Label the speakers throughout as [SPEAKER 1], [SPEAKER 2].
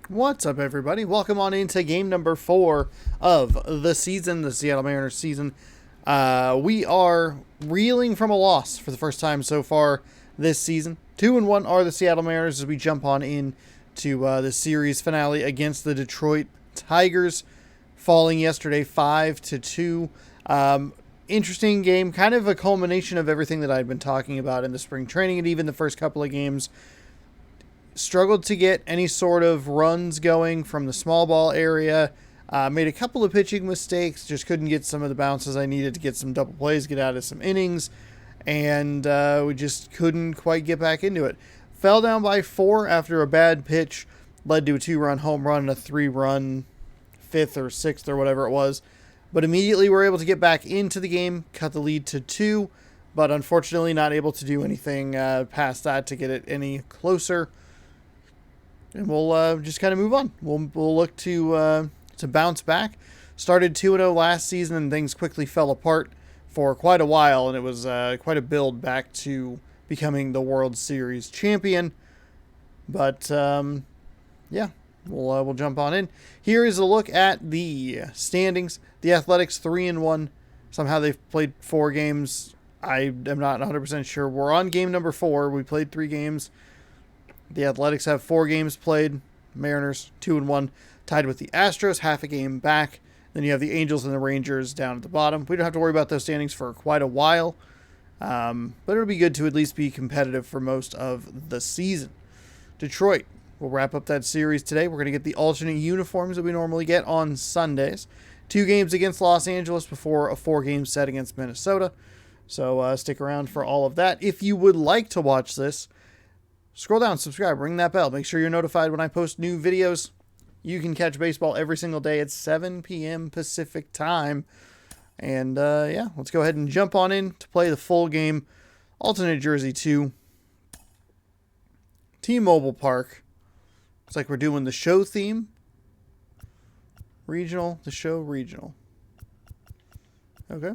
[SPEAKER 1] What's up, everybody? Welcome on into game number 4 of the season, the Seattle Mariners season. We are reeling from a loss for the first time so far this season. 2-1 are the Seattle Mariners as we jump on into the series finale against the Detroit Tigers, falling yesterday 5-2. Interesting game, kind of a culmination of everything that I've been talking about in the spring training and even the first couple of games. Struggled to get any sort of runs going from the small ball area. Made a couple of pitching mistakes. Just couldn't get some of the bounces I needed to get some double plays, get out of some innings. And we just couldn't quite get back into it. Fell down by 4 after a bad pitch. Led to a 2-run home run and a 3-run 5th or 6th or whatever it was. But immediately were able to get back into the game. Cut the lead to 2. But unfortunately not able to do anything past that to get it any closer. And we'll just kind of move on. We'll look to bounce back. Started 2-0 last season, and things quickly fell apart for quite a while, and it was quite a build back to becoming the World Series champion. But yeah, we'll jump on in. Here is a look at the standings. The Athletics 3-1. Somehow they've played 4 games. I am not 100% sure. We're on game number 4. We played 3 games. The Athletics have 4 games played. Mariners 2-1, tied with the Astros, half a game back. Then you have the Angels and the Rangers down at the bottom. We don't have to worry about those standings for quite a while, but it'll be good to at least be competitive for most of the season. Detroit, we'll wrap up that series today. We're going to get the alternate uniforms that we normally get on Sundays. 2 games against Los Angeles before a 4-game set against Minnesota. So stick around for all of that. If you would like to watch this, scroll down, subscribe, ring that bell. Make sure you're notified when I post new videos. You can catch baseball every single day at 7 p.m. Pacific time. And yeah, let's go ahead and jump on in to play the full game. Alternate Jersey 2. T-Mobile Park. Looks like we're doing the show theme. Regional, the show regional. Okay.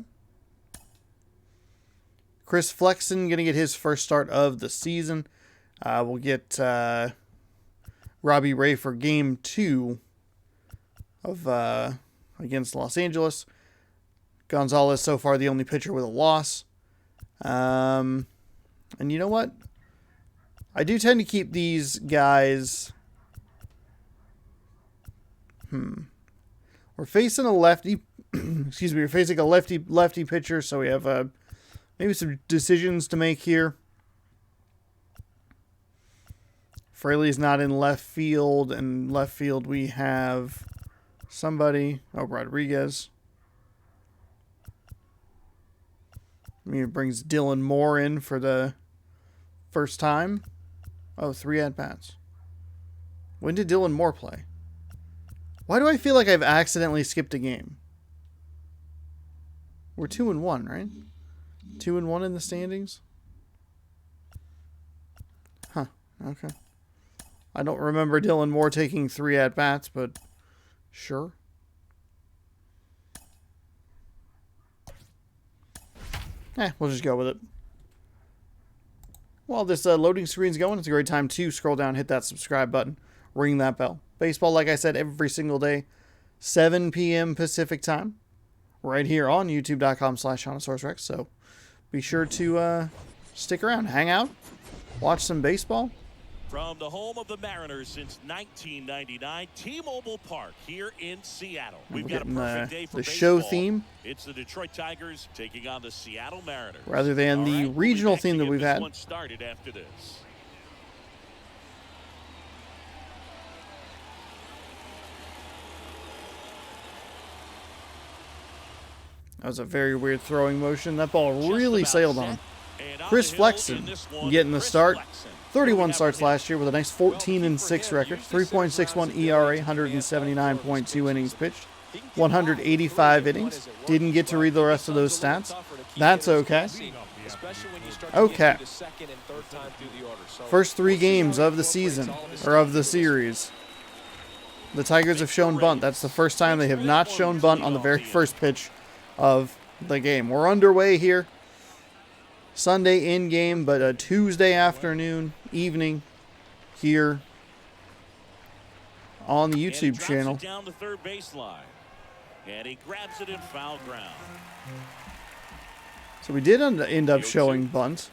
[SPEAKER 1] Chris Flexen going to get his first start of the season. We'll get Robbie Ray for game 2 of against Los Angeles. Gonzalez so far the only pitcher with a loss. And you know what? I do tend to keep these guys. We're facing a lefty. Excuse me. We're facing a lefty pitcher, so we have maybe some decisions to make here. Fraley's not in left field, and left field we have somebody. Oh, Rodriguez. He brings Dylan Moore in for the first time. Oh, 3 at-bats. When did Dylan Moore play? Why do I feel like I've accidentally skipped a game? We're 2-1, right? 2-1 in the standings? Huh, okay. I don't remember Dylan Moore taking 3 at-bats, but sure. We'll just go with it. While this loading screen's going, it's a great time to scroll down, hit that subscribe button, ring that bell. Baseball, like I said, every single day, 7 p.m. Pacific time, right here on youtube.com/HonosaurusRex. So be sure to stick around, hang out, watch some baseball.
[SPEAKER 2] From the home of the Mariners since 1999, T-Mobile Park here in Seattle. We've got a perfect day for
[SPEAKER 1] the
[SPEAKER 2] baseball.
[SPEAKER 1] show theme.
[SPEAKER 2] It's the Detroit Tigers taking on the Seattle Mariners.
[SPEAKER 1] Rather than the regional theme that we've had.
[SPEAKER 2] One started after this.
[SPEAKER 1] That was a very weird throwing motion. That ball really sailed on him. Chris Flexen getting the start. 31 starts last year with a nice 14-6 record, 3.61 ERA, 179.2 innings pitched, 185 innings. Didn't get to read the rest of those stats. That's okay. Okay. First 3 games of the season, or of the series, the Tigers have shown bunt. That's the first time they have not shown bunt on the very first pitch of the game. We're underway here. Sunday in game, but a Tuesday afternoon, evening here on the
[SPEAKER 2] And he
[SPEAKER 1] YouTube
[SPEAKER 2] drops
[SPEAKER 1] channel.
[SPEAKER 2] it down the third baseline. And he grabs it in foul ground.
[SPEAKER 1] So we did end up showing bunt.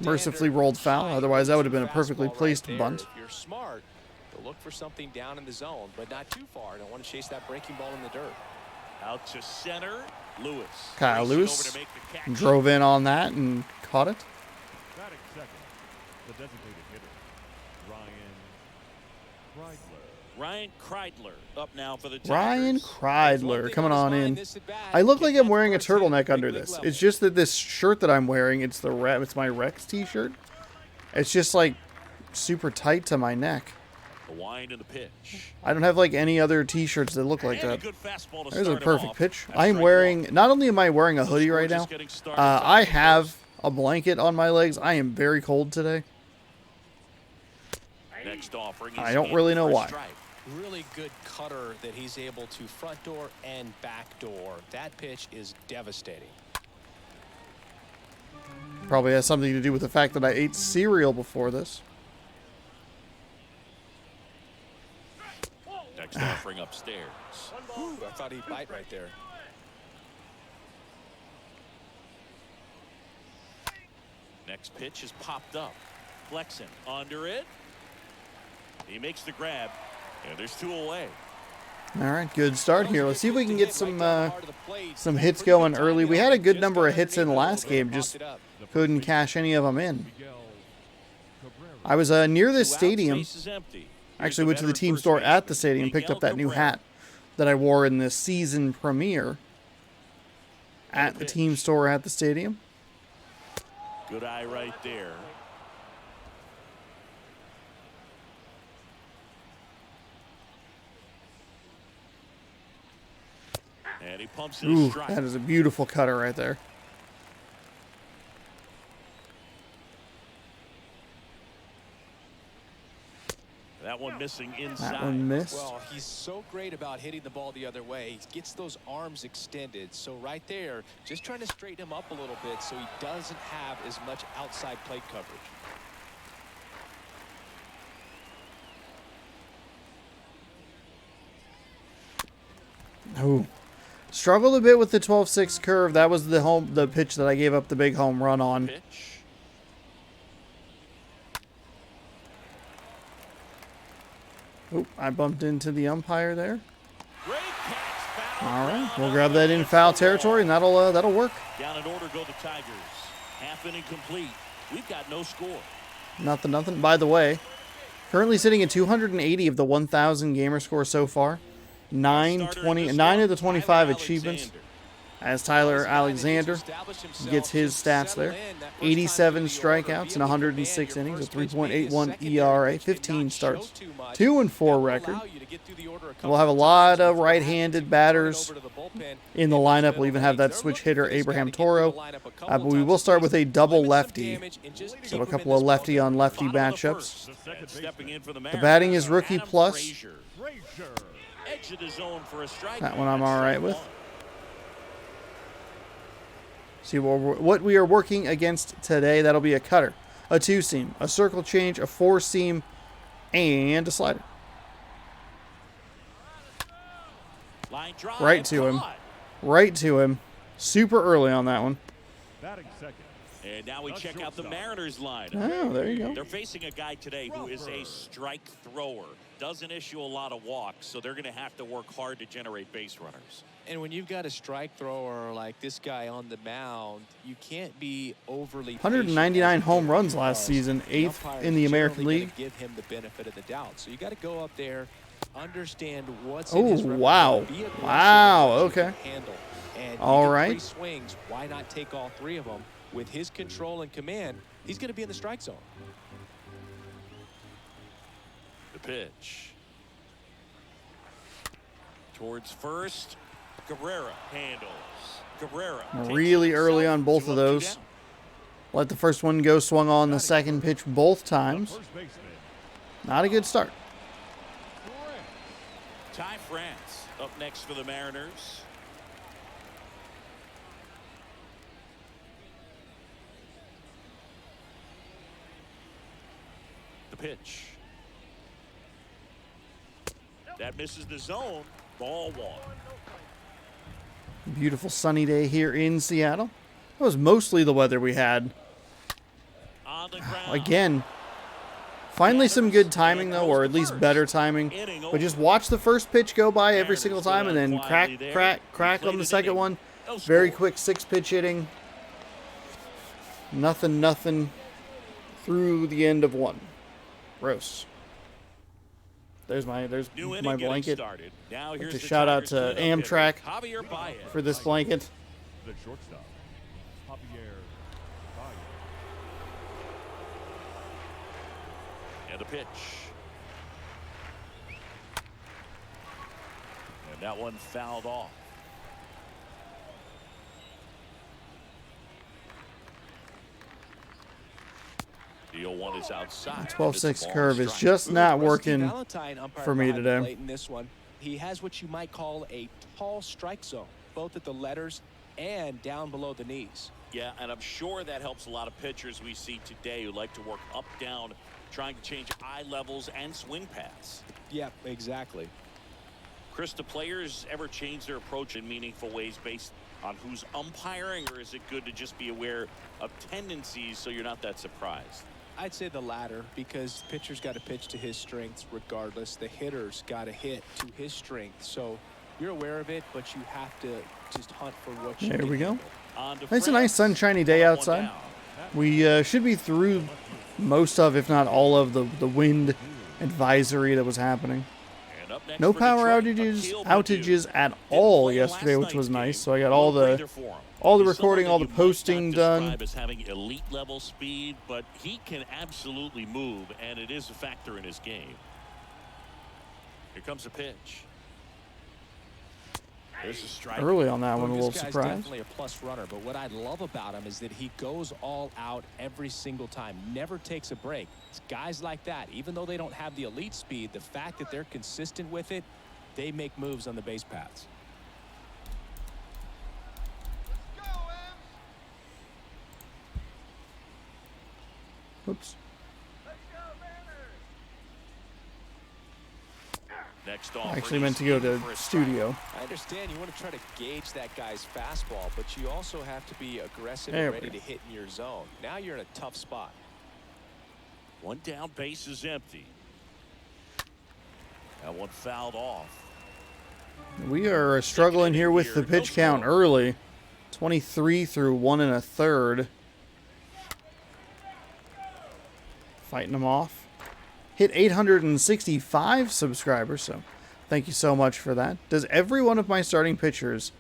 [SPEAKER 1] Mercifully rolled foul. Otherwise, that would have been a perfectly placed bunt.
[SPEAKER 3] If you're smart, you'll look for something down in the zone, but not too far. Don't want to chase that breaking ball in the dirt.
[SPEAKER 2] Out to center, Lewis.
[SPEAKER 1] Kyle
[SPEAKER 2] Racing
[SPEAKER 1] Lewis
[SPEAKER 2] over to make the catch.
[SPEAKER 1] drove in on that and caught it.
[SPEAKER 4] Batting second, the designated hitter, Ryan Kreidler.
[SPEAKER 2] Ryan Kreidler up now for the Tigers.
[SPEAKER 1] Ryan Kreidler coming on in. I look like I'm wearing a turtleneck under this. It's just that this shirt that I'm wearing, it's my Rex t-shirt. It's just like super tight to my neck.
[SPEAKER 2] The wind and the pitch.
[SPEAKER 1] I don't have like any other t-shirts that look like
[SPEAKER 2] And a
[SPEAKER 1] that.
[SPEAKER 2] good fastball to
[SPEAKER 1] There's a
[SPEAKER 2] start him
[SPEAKER 1] perfect
[SPEAKER 2] off.
[SPEAKER 1] pitch.
[SPEAKER 2] That's
[SPEAKER 1] I am
[SPEAKER 2] strike
[SPEAKER 1] wearing,
[SPEAKER 2] one.
[SPEAKER 1] not only am I wearing a
[SPEAKER 2] So
[SPEAKER 1] hoodie
[SPEAKER 2] score
[SPEAKER 1] right now,
[SPEAKER 2] just getting started.
[SPEAKER 1] I have a blanket on my legs. I am very cold today.
[SPEAKER 2] Next offering,
[SPEAKER 1] I don't really know why.
[SPEAKER 3] Really good cutter that he's able to front door and back door. That pitch is devastating.
[SPEAKER 1] Probably has something to do with the fact that I ate cereal before this.
[SPEAKER 2] Next offering upstairs.
[SPEAKER 3] Ooh, I thought he'd bite right there.
[SPEAKER 2] Next pitch is popped up. Flexen under it. He makes the grab. And there's two away.
[SPEAKER 1] All right, good start here. Let's see if we can get some hits going early. We had a good number of hits in the last game, just couldn't cash any of them in.
[SPEAKER 4] Miguel Cabrera.
[SPEAKER 1] I was near this
[SPEAKER 2] Two outs,
[SPEAKER 1] stadium.
[SPEAKER 2] base is empty.
[SPEAKER 1] Actually
[SPEAKER 2] Here's
[SPEAKER 1] went to the
[SPEAKER 2] veteran
[SPEAKER 1] team
[SPEAKER 2] first
[SPEAKER 1] store at the
[SPEAKER 2] baseman,
[SPEAKER 1] stadium, picked up
[SPEAKER 2] Miguel
[SPEAKER 1] that new
[SPEAKER 2] Cabrera.
[SPEAKER 1] hat that I wore in the season premiere at the team store at the stadium.
[SPEAKER 2] Good eye right there. And he pumps it a
[SPEAKER 1] Ooh,
[SPEAKER 2] strike.
[SPEAKER 1] that is a beautiful cutter right there.
[SPEAKER 2] That one missing inside.
[SPEAKER 1] That one missed.
[SPEAKER 3] Well, he's so great about hitting the ball the other way. He gets those arms extended. So right there, just trying to straighten him up a little bit so he doesn't have as much outside plate coverage.
[SPEAKER 1] Ooh. Struggled a bit with the 12-6 curve. That was the pitch that I gave up the big home run on.
[SPEAKER 2] Pitch.
[SPEAKER 1] Oop, I bumped into the umpire there.
[SPEAKER 2] Great catch. Foul.
[SPEAKER 1] All right, we'll grab that in foul territory, and that'll work.
[SPEAKER 2] Down in order go the Tigers. Half inning complete. We've got no score.
[SPEAKER 1] Nothing. By the way, currently sitting at 280 of the 1,000 gamer score so far. 9 of the 25 achievements. As Tyler Alexander gets his stats there. 87 strikeouts in 106 innings, a 3.81 ERA, 15 starts, 2-4 record. We'll have a lot of right-handed batters in the lineup. We'll even have that switch hitter, Abraham Toro. But we will start with a double lefty. So a couple of lefty-on-lefty matchups.
[SPEAKER 2] And stepping in for the
[SPEAKER 1] batting is rookie
[SPEAKER 2] Adam
[SPEAKER 1] plus.
[SPEAKER 2] Frazier.
[SPEAKER 4] Frazier.
[SPEAKER 2] Edge of the zone for a strike.
[SPEAKER 1] That one I'm all right with.
[SPEAKER 2] One.
[SPEAKER 1] See what we are working against today. That'll be a cutter, a two-seam, a circle change, a four-seam, and a slider.
[SPEAKER 2] Line drive,
[SPEAKER 1] Right to him.
[SPEAKER 2] caught.
[SPEAKER 1] Right to him. Super early on that one.
[SPEAKER 4] Batting second,
[SPEAKER 2] And now we check out the Mariners line.
[SPEAKER 1] Oh, there you go.
[SPEAKER 2] They're facing a guy today who is a strike thrower. Doesn't issue a lot of walks, so they're going to have to work hard to generate base runners.
[SPEAKER 3] And when you've got a strike thrower like this guy on the mound, you can't be overly
[SPEAKER 1] 199 home runs last
[SPEAKER 3] because
[SPEAKER 1] season,
[SPEAKER 3] the
[SPEAKER 1] 8th
[SPEAKER 3] umpire's
[SPEAKER 1] in the American
[SPEAKER 3] generally
[SPEAKER 1] League.
[SPEAKER 3] gonna give him the benefit of the doubt. So you got to go up there, understand what's
[SPEAKER 1] Oh,
[SPEAKER 3] in his repertoire,
[SPEAKER 1] wow.
[SPEAKER 3] be aggressive
[SPEAKER 1] Wow,
[SPEAKER 3] with what you
[SPEAKER 1] okay.
[SPEAKER 3] can handle. And
[SPEAKER 1] All
[SPEAKER 3] you get
[SPEAKER 1] right.
[SPEAKER 3] 3 swings, why not take all 3 of them? With his control and command, he's going to be in the strike zone.
[SPEAKER 2] The pitch. Towards first, Cabrera handles. Cabrera takes
[SPEAKER 1] Really
[SPEAKER 2] it
[SPEAKER 1] early
[SPEAKER 2] himself.
[SPEAKER 1] on both
[SPEAKER 2] 2
[SPEAKER 1] of
[SPEAKER 2] up, 2
[SPEAKER 1] those.
[SPEAKER 2] down.
[SPEAKER 1] Let the first one go, swung on the second pitch both times.
[SPEAKER 4] first baseman,
[SPEAKER 1] Not a good start.
[SPEAKER 2] Ty France up next for the Mariners. pitch. That misses the zone. Ball 1.
[SPEAKER 1] Beautiful sunny day here in Seattle. That was mostly the weather we had.
[SPEAKER 2] On the ground.
[SPEAKER 1] Again, finally some good timing though, or at least better timing. But just watch the first pitch go by every single time and then crack on the second one. Very quick 6-pitch hitting. Nothing through the end of 1. Gross. There's my blanket.
[SPEAKER 2] Now
[SPEAKER 1] Like
[SPEAKER 2] here's
[SPEAKER 1] to
[SPEAKER 2] the
[SPEAKER 1] shout out
[SPEAKER 2] Tigers'
[SPEAKER 1] to
[SPEAKER 2] leadoff
[SPEAKER 1] Amtrak
[SPEAKER 2] hitter, Javier Baez.
[SPEAKER 1] for this blanket.
[SPEAKER 4] The shortstop, Javier Baez.
[SPEAKER 2] And a pitch. And that one fouled off. Deal 1 is outside.
[SPEAKER 1] 12-6 curve is just not working for me today.
[SPEAKER 3] In this one, he has what you might call a tall strike zone, both at the letters and down below the knees.
[SPEAKER 2] Yeah, and I'm sure that helps a lot of pitchers we see today who like to work up, down, trying to change eye levels and swing paths.
[SPEAKER 3] Yep, exactly.
[SPEAKER 2] Chris, do players ever change their approach in meaningful ways based on who's umpiring, or is it good to just be aware of tendencies so you're not that surprised?
[SPEAKER 3] I'd say the latter, because the pitcher's got to pitch to his strengths regardless. The hitter's got to hit to his strength. So you're aware of it, but you have to just hunt for what you
[SPEAKER 1] There we go.
[SPEAKER 2] On to
[SPEAKER 1] It's a nice sunshiny day
[SPEAKER 2] One
[SPEAKER 1] outside.
[SPEAKER 2] down.
[SPEAKER 1] We should be through most of, if not all of, the wind advisory that was happening.
[SPEAKER 2] And up next
[SPEAKER 1] No
[SPEAKER 2] for
[SPEAKER 1] power
[SPEAKER 2] Detroit,
[SPEAKER 1] outages
[SPEAKER 2] Akil
[SPEAKER 1] at
[SPEAKER 2] Didn't
[SPEAKER 1] all
[SPEAKER 2] play
[SPEAKER 1] yesterday,
[SPEAKER 2] last
[SPEAKER 1] which was
[SPEAKER 2] night's
[SPEAKER 1] nice.
[SPEAKER 2] game.
[SPEAKER 1] So I got
[SPEAKER 2] No
[SPEAKER 1] all
[SPEAKER 2] breather
[SPEAKER 1] the
[SPEAKER 2] for him.
[SPEAKER 1] all the
[SPEAKER 2] He's
[SPEAKER 1] recording,
[SPEAKER 2] someone
[SPEAKER 1] all
[SPEAKER 2] that
[SPEAKER 1] the
[SPEAKER 2] you might not
[SPEAKER 1] posting done.
[SPEAKER 2] describe as having elite level speed, but he can absolutely move, and it is a factor in his game. Here comes a pitch. There's a strike.
[SPEAKER 1] Early on that one, a
[SPEAKER 3] This
[SPEAKER 1] little
[SPEAKER 3] guy's
[SPEAKER 1] surprised.
[SPEAKER 3] definitely a plus runner, but what I love about him is that he goes all out every single time, never takes a break. It's guys like that, even though they don't have the elite speed, the fact that they're consistent with it, they make moves on the base paths.
[SPEAKER 1] Oops.
[SPEAKER 2] Next
[SPEAKER 1] I
[SPEAKER 2] offer
[SPEAKER 1] actually
[SPEAKER 2] is
[SPEAKER 1] meant to go
[SPEAKER 2] in
[SPEAKER 1] to
[SPEAKER 2] for a strike.
[SPEAKER 1] studio.
[SPEAKER 3] I understand you want to try to gauge that guy's fastball, but you also have to be aggressive
[SPEAKER 1] There
[SPEAKER 3] and
[SPEAKER 1] we
[SPEAKER 3] ready
[SPEAKER 1] go.
[SPEAKER 3] to hit in your zone. Now you're in a tough spot.
[SPEAKER 2] One down, base is empty. That one fouled off.
[SPEAKER 1] We are struggling here with the pitch count early. 23 through 1 1/3. Fighting them off. Hit 865 subscribers, so thank you so much for that. Does every one of my starting pitchers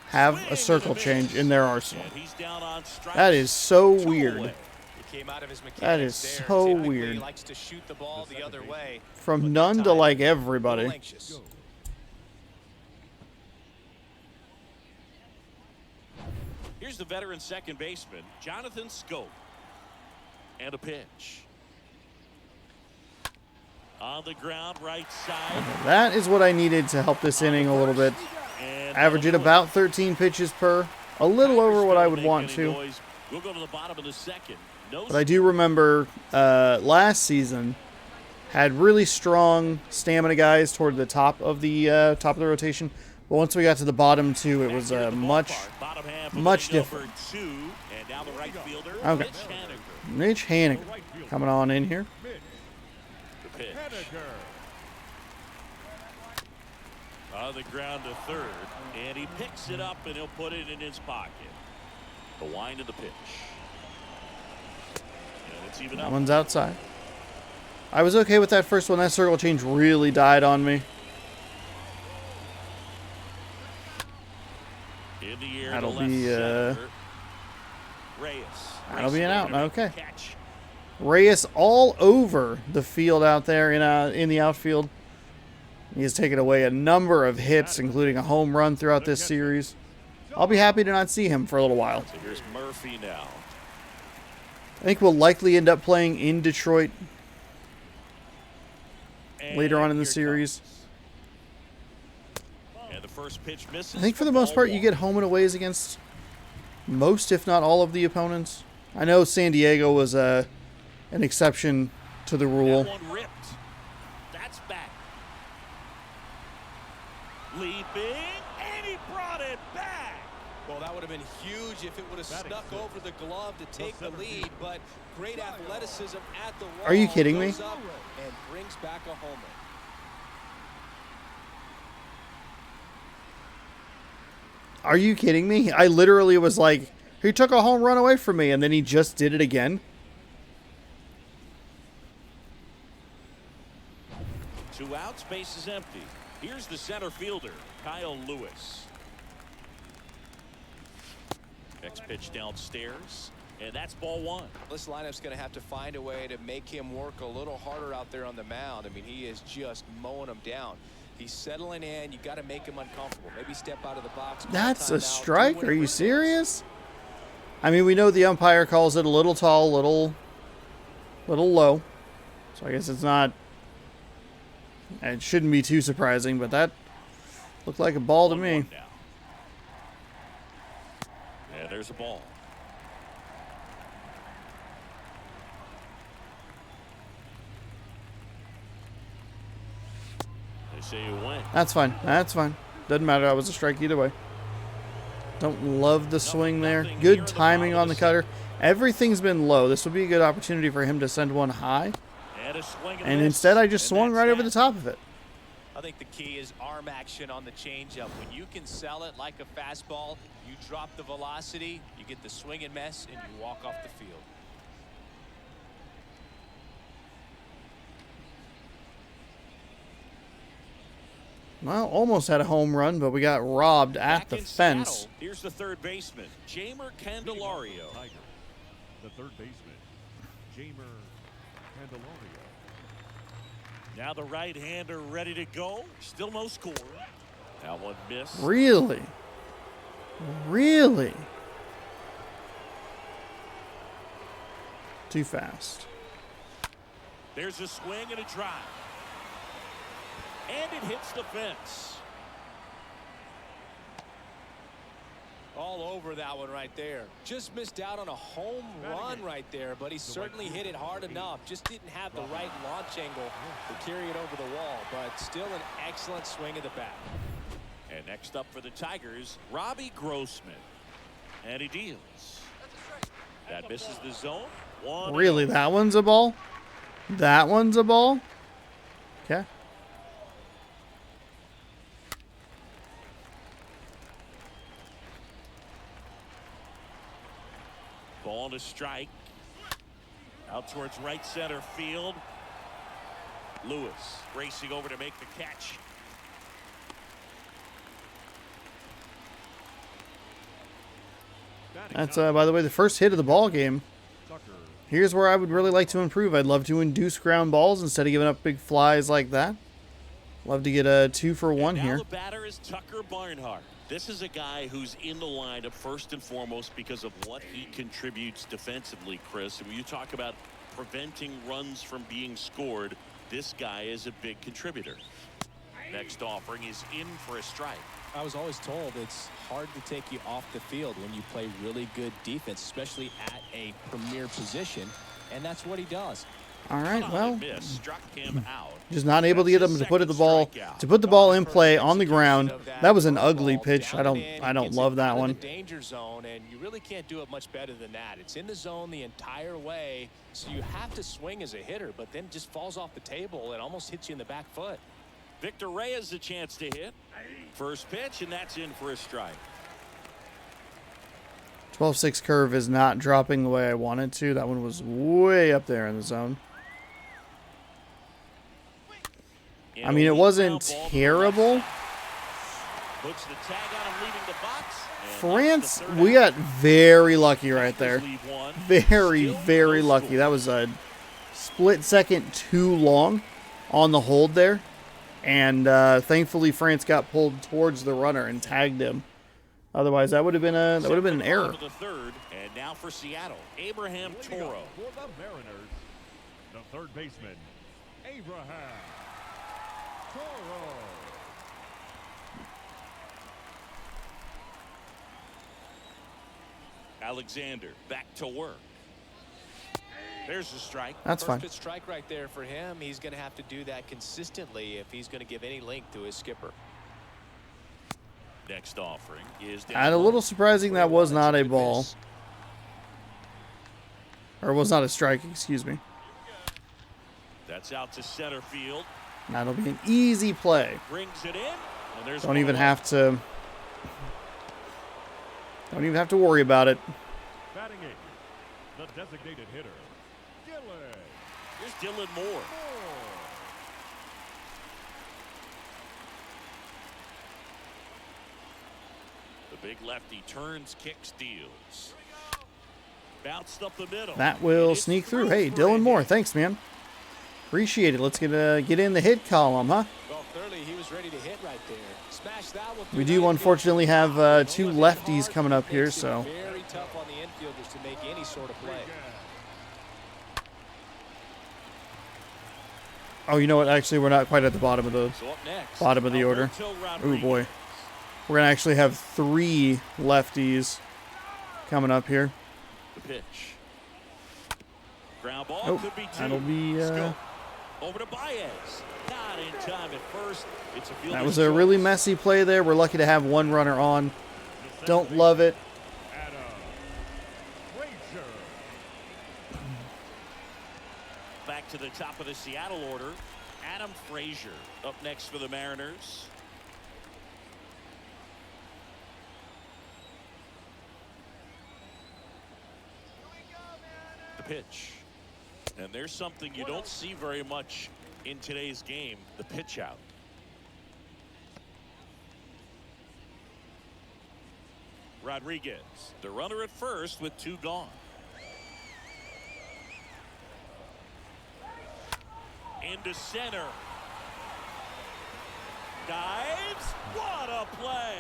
[SPEAKER 1] have a circle change in their arsenal?
[SPEAKER 2] And he's down on strikes.
[SPEAKER 1] That is so
[SPEAKER 2] Two
[SPEAKER 1] weird.
[SPEAKER 2] away.
[SPEAKER 3] He came out of his
[SPEAKER 1] That is
[SPEAKER 3] mechanics there.
[SPEAKER 1] so
[SPEAKER 3] Typically,
[SPEAKER 1] weird.
[SPEAKER 3] He likes to shoot the ball the other way.
[SPEAKER 1] From none to like everybody.
[SPEAKER 3] Anxious.
[SPEAKER 2] Here's the veteran second baseman, Jonathan Scope. And a pitch. On the ground, right side.
[SPEAKER 1] That is what I needed to help this inning a little bit.
[SPEAKER 2] And
[SPEAKER 1] Averaging about 13 pitches per. A little over what I would want to.
[SPEAKER 2] We'll go to the bottom of the second. No
[SPEAKER 1] But I do remember last season had really strong stamina guys toward the top of the rotation. But once we got to the bottom two, it was much different.
[SPEAKER 2] And now the right fielder,
[SPEAKER 1] Okay.
[SPEAKER 2] Mitch Haniger.
[SPEAKER 1] Mitch Haniger coming on in here.
[SPEAKER 2] The pitch.
[SPEAKER 4] Haniger.
[SPEAKER 2] On the ground to third, and he picks it up and he'll put it in his pocket. The wind of the pitch. And it's even
[SPEAKER 1] That
[SPEAKER 2] up.
[SPEAKER 1] one's outside. I was okay with that first one. That circle change really died on me.
[SPEAKER 2] In the air
[SPEAKER 1] That'll
[SPEAKER 2] to left
[SPEAKER 1] be,
[SPEAKER 2] center. Reyes.
[SPEAKER 1] that'll be an out.
[SPEAKER 2] Reyes
[SPEAKER 1] Okay.
[SPEAKER 2] catch.
[SPEAKER 1] Reyes all over the field out there in the outfield. He has taken away a number of hits, including a home run throughout this series. I'll be happy to not see him for a little while.
[SPEAKER 2] So here's Murphy now.
[SPEAKER 1] I think we'll likely end up playing in Detroit later on in the
[SPEAKER 2] And here
[SPEAKER 1] series.
[SPEAKER 2] comes. And the first pitch misses.
[SPEAKER 1] I think for the most part, you get home and aways against most, if not all, of the opponents. I know San Diego was an exception to the rule.
[SPEAKER 2] That one ripped. That's back. Leaping, and he brought it back.
[SPEAKER 3] Well, that would have been huge if it would have snuck over the glove to take the lead, but great athleticism at the wall.
[SPEAKER 1] Are you kidding me?
[SPEAKER 3] Goes up and brings back a homer.
[SPEAKER 1] Are you kidding me? I literally was like, he took a home run away from me, and then he just did it again.
[SPEAKER 2] 2 outs, base is empty. Here's the center fielder, Kyle Lewis. Next pitch downstairs, and that's ball 1.
[SPEAKER 3] This lineup's going to have to find a way to make him work a little harder out there on the mound. I mean, he is just mowing them down. He's settling in. You got to make him uncomfortable. Maybe step out of the box.
[SPEAKER 1] That's a strike? Are you serious? I mean, we know the umpire calls it a little tall, little low. So I guess it's not... It shouldn't be too surprising, but that looked like a ball to me.
[SPEAKER 2] Yeah, there's a ball. They say you win.
[SPEAKER 1] That's fine. That's fine. Doesn't matter. That was a strike either way. Don't love the swing there. Good timing on the cutter. Everything's been low. This would be a good opportunity for him to send one high. And instead, I just swung right over the top of it.
[SPEAKER 3] I think the key is arm action on the changeup. When you can sell it like a fastball, you drop the velocity, you get the swing and miss, and you walk off the field.
[SPEAKER 1] Well, almost had a home run, but we got robbed at the fence.
[SPEAKER 2] Seattle, here's the third baseman, Jeimer Candelario.
[SPEAKER 4] Tiger, the third baseman, Jeimer Candelario.
[SPEAKER 2] Now the right-hander ready to go. Still no score. That one missed.
[SPEAKER 1] Really? Really? Too fast.
[SPEAKER 2] There's a swing and a drive. And it hits the fence.
[SPEAKER 3] All over that one right there. Just missed out on a home run right there, but he certainly hit it hard enough. Just didn't have the right launch angle to carry it over the wall, but still an excellent swing of the bat.
[SPEAKER 2] And next up for the Tigers, Robbie Grossman. And he deals. That misses the zone.
[SPEAKER 1] Really? That one's a ball? That one's a ball? Okay.
[SPEAKER 2] Ball to strike. Out towards right center field. Lewis racing over to make the catch.
[SPEAKER 1] That's, by the way, the first hit of the ball game. Here's where I would really like to improve. I'd love to induce ground balls instead of giving up big flies like that. Love to get a 2 for 1 here.
[SPEAKER 2] The batter is Tucker Barnhart. This is a guy who's in the lineup first and foremost because of what he contributes defensively, Chris. And when you talk about preventing runs from being scored, this guy is a big contributor. Next offering is in for a strike.
[SPEAKER 3] I was always told it's hard to take you off the field when you play really good defense, especially at a premier position, and that's what he does.
[SPEAKER 1] All right, well,
[SPEAKER 2] Struck him out.
[SPEAKER 1] just not able to get him to put the ball in play on the ground. That was an ugly pitch. I don't love that one.
[SPEAKER 3] Danger zone, and you really can't do it much better than that. It's in the zone the entire way, so you have to swing as a hitter, but then just falls off the table and almost hits you in the back foot.
[SPEAKER 2] Victor Reyes a chance to hit. First pitch, and that's in for a strike.
[SPEAKER 1] 12-6 curve is not dropping the way I wanted to. That one was way up there in the zone. I mean, it wasn't terrible.
[SPEAKER 2] Puts the tag on him, leaving the box.
[SPEAKER 1] France, we got very lucky right there. Very, very lucky. That was a split second too long on the hold there. And thankfully, France got pulled towards the runner and tagged him. Otherwise, that would have been an error.
[SPEAKER 2] The third, and now for Seattle, Abraham Toro.
[SPEAKER 4] For the Mariners, the third baseman, Abraham Toro.
[SPEAKER 2] Alexander back to work. There's the strike.
[SPEAKER 1] That's fine.
[SPEAKER 3] Perfect strike right there for him. He's going to have to do that consistently if he's going to give any length to his skipper.
[SPEAKER 2] Next offering is
[SPEAKER 1] And a little surprising that was not a ball. Or was not a strike, excuse me.
[SPEAKER 2] That's out to center field.
[SPEAKER 1] That'll be an easy play.
[SPEAKER 2] Brings it in. And there's
[SPEAKER 1] Don't even have to worry about it.
[SPEAKER 4] Batting eighth, the designated hitter, Dylan.
[SPEAKER 2] Here's Dylan Moore. The big lefty turns, kick, steals. Bounced up the middle.
[SPEAKER 1] That will sneak through. Hey, Dylan Moore, thanks, man. Appreciate it. Let's get in the hit column, huh?
[SPEAKER 3] Well, clearly he was ready to hit right there. Smash that one.
[SPEAKER 1] We do unfortunately have two lefties coming up here, so
[SPEAKER 3] Very tough on the infielders to make any sort of play.
[SPEAKER 1] oh, you know what? Actually, we're not quite at the bottom of the
[SPEAKER 2] So up next,
[SPEAKER 1] order.
[SPEAKER 2] Alberto
[SPEAKER 1] Oh
[SPEAKER 2] Rodriguez.
[SPEAKER 1] boy, we're gonna actually have 3 lefties coming up here.
[SPEAKER 2] The pitch. Ground ball
[SPEAKER 1] Oh,
[SPEAKER 2] could be 2.
[SPEAKER 1] that'll be.
[SPEAKER 2] Scope. Over to Baez. Not in time at first. It's a
[SPEAKER 1] That was a really messy play there. We're lucky to have 1 runner on. Don't love it.
[SPEAKER 4] Adam Frazier.
[SPEAKER 2] Back to the top of the Seattle order. Adam Frazier up next for the Mariners. The pitch. And there's something you don't see very much in today's game, the pitch out. Rodriguez, the runner at first with 2 gone. Into center. Dives. What a play.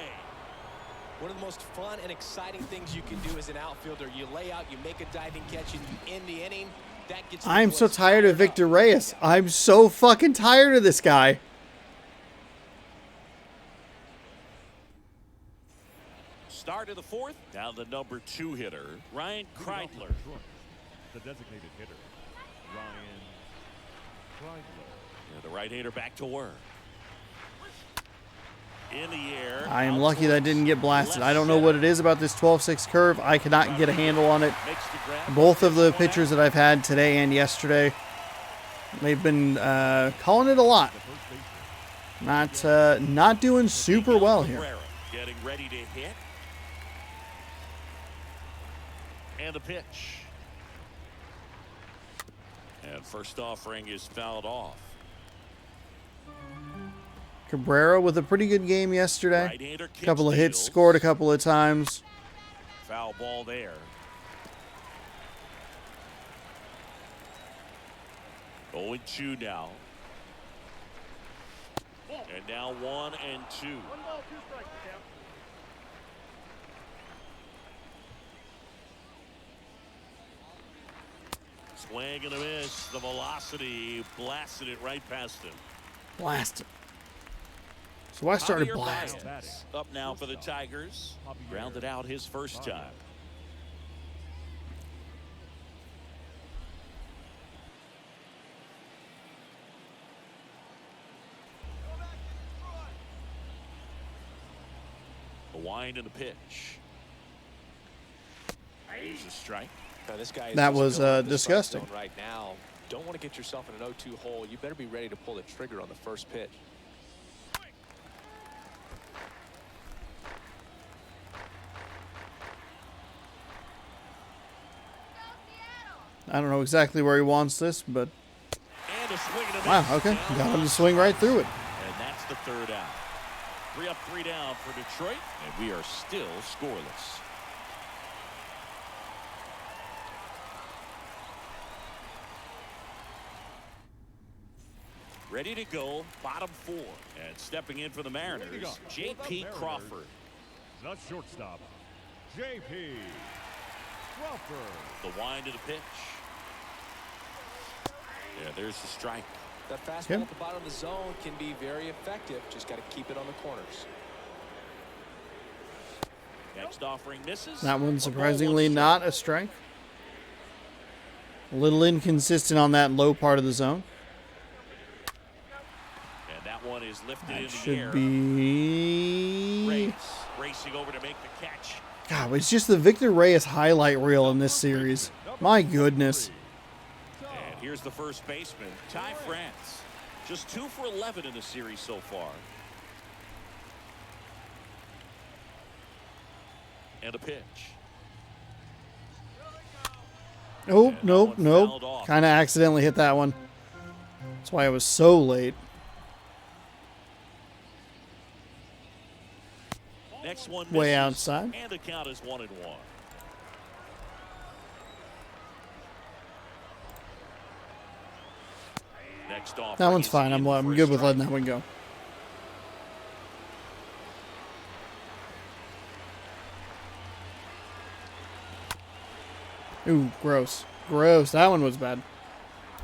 [SPEAKER 3] One of the most fun and exciting things you can do as an outfielder. You lay out, you make a diving catch, and you end the inning. That gets
[SPEAKER 1] I'm so tired of Victor Reyes. I'm so fucking tired of this guy.
[SPEAKER 2] Start of the 4th. Now the number 2 hitter, Ryan Kreidler.
[SPEAKER 4] The designated hitter, Ryan Kreidler.
[SPEAKER 2] The right-hander back to work. In the air.
[SPEAKER 1] I am
[SPEAKER 2] out
[SPEAKER 1] lucky that
[SPEAKER 2] towards
[SPEAKER 1] didn't get blasted.
[SPEAKER 2] left
[SPEAKER 1] I don't know
[SPEAKER 2] center.
[SPEAKER 1] what it is about this 12-6 curve. I cannot get a handle on it.
[SPEAKER 2] Makes the grab.
[SPEAKER 1] Both of the
[SPEAKER 2] Gets one
[SPEAKER 1] pitchers
[SPEAKER 2] out.
[SPEAKER 1] that I've had today and yesterday, they've been calling it a lot. Not doing super well here.
[SPEAKER 2] Cabrera getting ready to hit. And the pitch. And first offering is fouled off.
[SPEAKER 1] Cabrera with a pretty good game yesterday.
[SPEAKER 2] Right-hander
[SPEAKER 1] A couple of hits
[SPEAKER 2] steals.
[SPEAKER 1] scored a couple of times.
[SPEAKER 2] Foul ball there. 0-2 now. And now 1-2. Swing and a miss. The velocity blasted it right past him.
[SPEAKER 1] Blasted. So I started
[SPEAKER 2] Javier
[SPEAKER 1] blasting.
[SPEAKER 2] Baez up now for the Tigers. Grounded out his first time. A wind and a pitch. Here's a strike.
[SPEAKER 3] Now, this guy is
[SPEAKER 1] That
[SPEAKER 3] just
[SPEAKER 1] was,
[SPEAKER 3] filling up the strike
[SPEAKER 1] disgusting.
[SPEAKER 3] zone right now. Don't want to get yourself in an 0-2 hole. You better be ready to pull the trigger on the first pitch.
[SPEAKER 1] I don't know exactly where he wants this, but
[SPEAKER 2] And a swing and a
[SPEAKER 1] wow,
[SPEAKER 2] miss.
[SPEAKER 1] okay.
[SPEAKER 2] Down
[SPEAKER 1] Got him
[SPEAKER 2] one
[SPEAKER 1] to swing right through it.
[SPEAKER 2] And that's the 3rd out. 3 up, 3 down for Detroit, and we are still scoreless. Ready to go, bottom 4. And stepping in for the Mariners, J.P. Crawford.
[SPEAKER 4] The shortstop, J.P. Crawford.
[SPEAKER 2] The wind of the pitch. Yeah, there's the strike.
[SPEAKER 3] That fastball
[SPEAKER 1] Yep.
[SPEAKER 3] at the bottom of the zone can be very effective. Just got to keep it on the corners.
[SPEAKER 2] Next offering misses.
[SPEAKER 1] That
[SPEAKER 2] A
[SPEAKER 1] one
[SPEAKER 2] ball,
[SPEAKER 1] surprisingly
[SPEAKER 2] one
[SPEAKER 1] not a strike. A little inconsistent on that low part of the zone.
[SPEAKER 2] And that one is lifted
[SPEAKER 1] That
[SPEAKER 2] in the
[SPEAKER 1] should
[SPEAKER 2] air.
[SPEAKER 1] be...
[SPEAKER 2] Reyes racing over to make the catch.
[SPEAKER 1] God, it's just the Victor Reyes highlight reel in this series. My goodness.
[SPEAKER 2] And here's the first baseman, Ty France. Just 2 for 11 in the series so far. And a pitch.
[SPEAKER 1] Oh,
[SPEAKER 2] And that
[SPEAKER 1] nope,
[SPEAKER 2] one
[SPEAKER 1] nope.
[SPEAKER 2] fouled off.
[SPEAKER 1] Kind of accidentally hit that one. That's why I was so late.
[SPEAKER 2] Next one
[SPEAKER 1] Way
[SPEAKER 2] misses,
[SPEAKER 1] outside.
[SPEAKER 2] And the count is 1-1. Next off.
[SPEAKER 1] That one's fine. I'm good with letting that one go. Ooh, gross. Gross. That one was bad.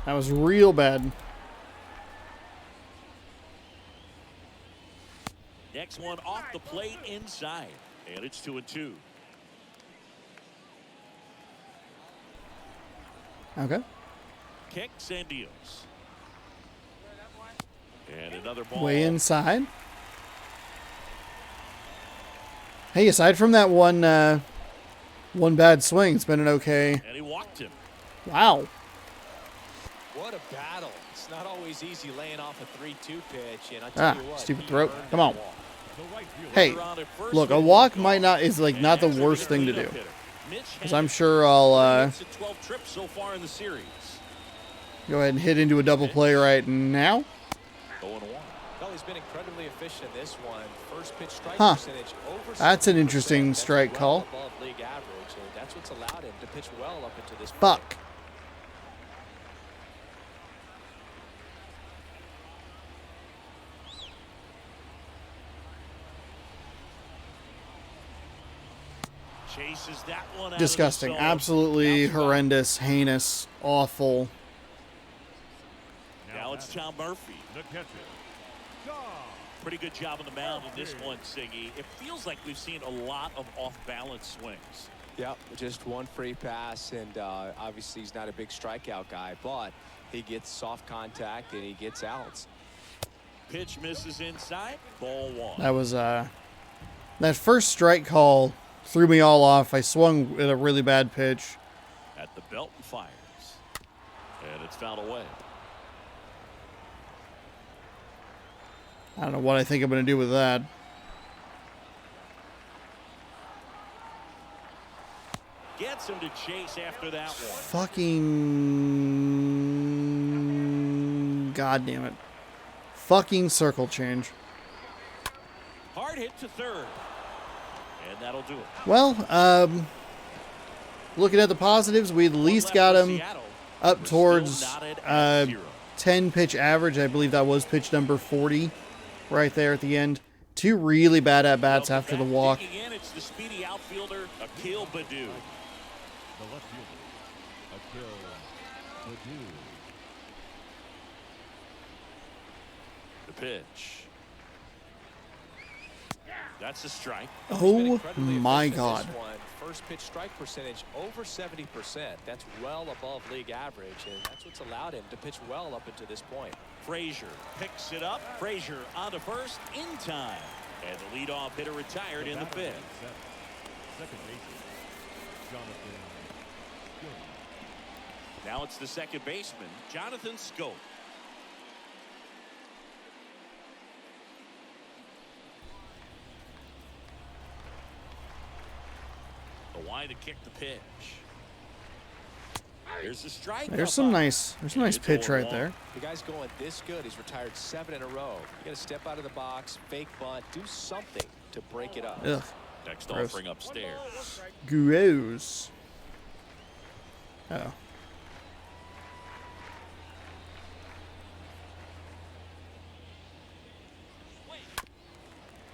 [SPEAKER 1] That was real bad.
[SPEAKER 2] Next one off the plate inside. And it's 2-2.
[SPEAKER 1] Okay.
[SPEAKER 2] Kicks and deals. And another ball.
[SPEAKER 1] Way inside. Hey, aside from that one bad swing, it's been an okay.
[SPEAKER 2] And he walked him.
[SPEAKER 1] Wow.
[SPEAKER 3] What a battle. It's not always easy laying off a 3-2 pitch. And I tell you what,
[SPEAKER 1] stupid
[SPEAKER 3] he
[SPEAKER 1] throat.
[SPEAKER 3] earned
[SPEAKER 1] Come
[SPEAKER 3] that
[SPEAKER 1] on.
[SPEAKER 3] walk.
[SPEAKER 4] The right fielder.
[SPEAKER 1] Hey,
[SPEAKER 2] Runner on at first
[SPEAKER 1] look, a
[SPEAKER 2] with
[SPEAKER 1] walk
[SPEAKER 2] one
[SPEAKER 1] might
[SPEAKER 2] gone.
[SPEAKER 1] not is like
[SPEAKER 2] And
[SPEAKER 1] not the
[SPEAKER 2] that's a
[SPEAKER 1] worst
[SPEAKER 2] good
[SPEAKER 1] thing to
[SPEAKER 2] cleanup
[SPEAKER 1] do.
[SPEAKER 2] hitter. Mitch
[SPEAKER 1] Because
[SPEAKER 2] Haniger.
[SPEAKER 1] I'm sure I'll
[SPEAKER 2] Hits at 12 trips so far in the series.
[SPEAKER 1] go ahead and hit into a double play right now.
[SPEAKER 2] 0-1.
[SPEAKER 3] Well, he's been incredibly efficient in this one. First pitch strike
[SPEAKER 1] Huh.
[SPEAKER 3] percentage over
[SPEAKER 1] That's an
[SPEAKER 3] 70%.
[SPEAKER 1] interesting
[SPEAKER 3] That's
[SPEAKER 1] strike
[SPEAKER 3] well
[SPEAKER 1] call.
[SPEAKER 3] above league average, and that's what's allowed him to pitch well up into this point.
[SPEAKER 1] Fuck.
[SPEAKER 2] Chases that one out
[SPEAKER 1] Disgusting.
[SPEAKER 2] of the zone.
[SPEAKER 1] Absolutely
[SPEAKER 2] Bounce back.
[SPEAKER 1] horrendous, heinous, awful.
[SPEAKER 2] Now it's Tom Murphy.
[SPEAKER 4] The catcher. Tom.
[SPEAKER 2] Pretty good job on the mound in this one, Siggy. It feels like we've seen a lot of off-balance swings.
[SPEAKER 3] Yep, just one free pass, and obviously he's not a big strikeout guy, but he gets soft contact and he gets outs.
[SPEAKER 2] Pitch misses inside. Ball 1.
[SPEAKER 1] That was that first strike call threw me all off. I swung at a really bad pitch.
[SPEAKER 2] At the belt and fires. And it's fouled away.
[SPEAKER 1] I don't know what I think I'm going to do with that.
[SPEAKER 2] Gets him to chase after that one.
[SPEAKER 1] Fucking... God damn it. Fucking circle change.
[SPEAKER 2] Hard hit to third. And that'll do it.
[SPEAKER 1] Well, looking at the positives, we at least
[SPEAKER 2] One
[SPEAKER 1] got
[SPEAKER 2] left for
[SPEAKER 1] him
[SPEAKER 2] Seattle.
[SPEAKER 1] up
[SPEAKER 2] We're
[SPEAKER 1] towards
[SPEAKER 2] still knotted at 0.
[SPEAKER 1] 10 pitch average. I believe that was pitch number 40 right there at the end. Two really bad at-bats
[SPEAKER 2] Welcome
[SPEAKER 1] after the
[SPEAKER 2] back.
[SPEAKER 1] walk.
[SPEAKER 2] Digging in, it's the speedy outfielder, Akil Baddoo.
[SPEAKER 4] The left fielder. Akil Baddoo.
[SPEAKER 2] The pitch. That's a strike.
[SPEAKER 3] He's been
[SPEAKER 1] Oh
[SPEAKER 3] incredibly
[SPEAKER 1] my
[SPEAKER 3] efficient in
[SPEAKER 1] God.
[SPEAKER 3] this one. First pitch strike percentage over 70%. That's well above league average, and that's what's allowed him to pitch well up until this point.
[SPEAKER 2] Frazier picks it up. Frazier on to first in time. And the leadoff hitter retired in the fifth.
[SPEAKER 4] Second baseman. Jonathan Schoop.
[SPEAKER 2] Now it's the second baseman, Jonathan Schoop. The wide to kick the pitch. Here's the strike.
[SPEAKER 1] There's some nice pitch right there.
[SPEAKER 3] The guy's going this good. He's retired 7 in a row. You got to step out of the box, fake bunt, do something to break it up.
[SPEAKER 1] Ugh.
[SPEAKER 2] Next
[SPEAKER 1] Gross.
[SPEAKER 2] offering upstairs.
[SPEAKER 1] Gross. Oh.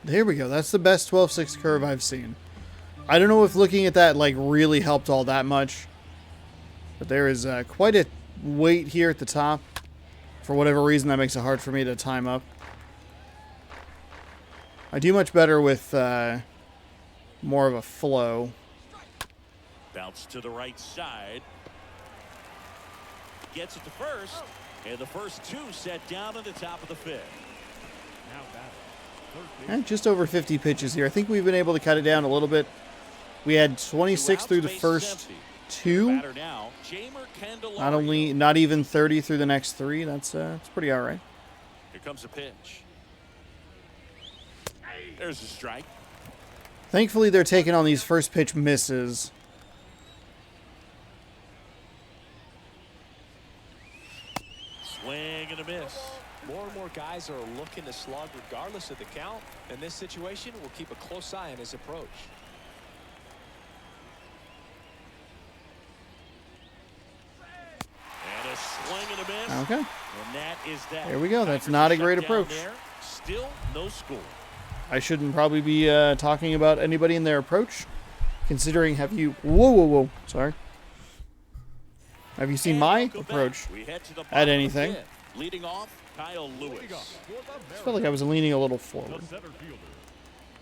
[SPEAKER 1] There we go. That's the best 12-6 curve I've seen. I don't know if looking at that like really helped all that much. But there is quite a weight here at the top. For whatever reason, that makes it hard for me to time up. I do much better with more of a flow.
[SPEAKER 2] Bounce to the right side. gets it to first, and the first two set down at the top of the fifth.
[SPEAKER 4] Now batting. Third
[SPEAKER 1] And
[SPEAKER 4] base.
[SPEAKER 1] just over 50 pitches here. I think we've been able to cut it down a little bit. We had 26 through the
[SPEAKER 2] Base is
[SPEAKER 1] first
[SPEAKER 2] empty.
[SPEAKER 1] two.
[SPEAKER 2] Batter now, Jamer Candelario.
[SPEAKER 1] Not even 30 through the next three. That's pretty all right.
[SPEAKER 2] Here comes a pitch. There's a strike.
[SPEAKER 1] Thankfully, they're taking on these first pitch misses.
[SPEAKER 2] Swing and a miss.
[SPEAKER 3] More and more guys are looking to slug regardless of the count. In this situation, we'll keep a close eye on his approach.
[SPEAKER 2] And a swing and a miss.
[SPEAKER 1] Okay.
[SPEAKER 2] And that is that.
[SPEAKER 1] There we go. That's
[SPEAKER 2] Tigers
[SPEAKER 1] not
[SPEAKER 2] are
[SPEAKER 1] a great
[SPEAKER 2] shut down
[SPEAKER 1] approach.
[SPEAKER 2] there. Still no score.
[SPEAKER 1] I shouldn't probably be talking about anybody in their approach, considering whoa. Sorry. Have you seen
[SPEAKER 2] And
[SPEAKER 1] my
[SPEAKER 2] welcome back.
[SPEAKER 1] approach?
[SPEAKER 2] We head to the
[SPEAKER 1] at
[SPEAKER 2] bottom of the
[SPEAKER 1] anything?
[SPEAKER 2] fifth. Leading off, Kyle Lewis.
[SPEAKER 4] Leading off for the
[SPEAKER 1] I felt like I was leaning a little
[SPEAKER 4] The
[SPEAKER 1] forward.
[SPEAKER 4] center fielder,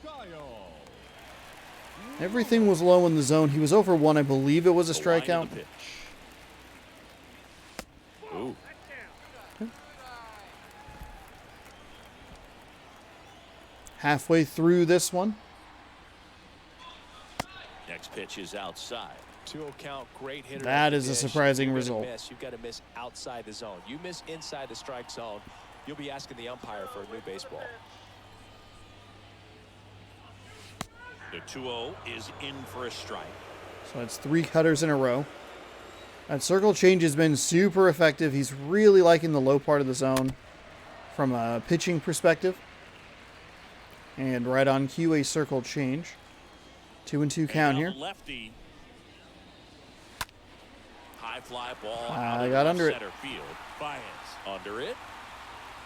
[SPEAKER 4] Kyle.
[SPEAKER 1] Everything was low in the zone. He was over one. I believe it was a
[SPEAKER 2] The line of
[SPEAKER 1] strikeout.
[SPEAKER 2] the pitch. Ooh.
[SPEAKER 1] Halfway through this one.
[SPEAKER 2] Next pitch is outside.
[SPEAKER 3] 2-0 count, great hitter.
[SPEAKER 1] That
[SPEAKER 3] at the
[SPEAKER 1] is a
[SPEAKER 3] dish.
[SPEAKER 1] surprising
[SPEAKER 3] You're gonna
[SPEAKER 1] result.
[SPEAKER 3] miss. You've got to miss outside the zone. You miss inside the strike zone, you'll be asking the umpire for a new baseball.
[SPEAKER 2] The 2-0 is in for a strike.
[SPEAKER 1] So it's 3 cutters in a row. That circle change has been super effective. He's really liking the low part of the zone from a pitching perspective. And right on cue, a circle change. 2-2 count
[SPEAKER 2] And
[SPEAKER 1] here.
[SPEAKER 2] now the lefty. High fly ball.
[SPEAKER 1] I
[SPEAKER 2] out of
[SPEAKER 1] got
[SPEAKER 2] left
[SPEAKER 1] under it.
[SPEAKER 2] Center field. Baez under it.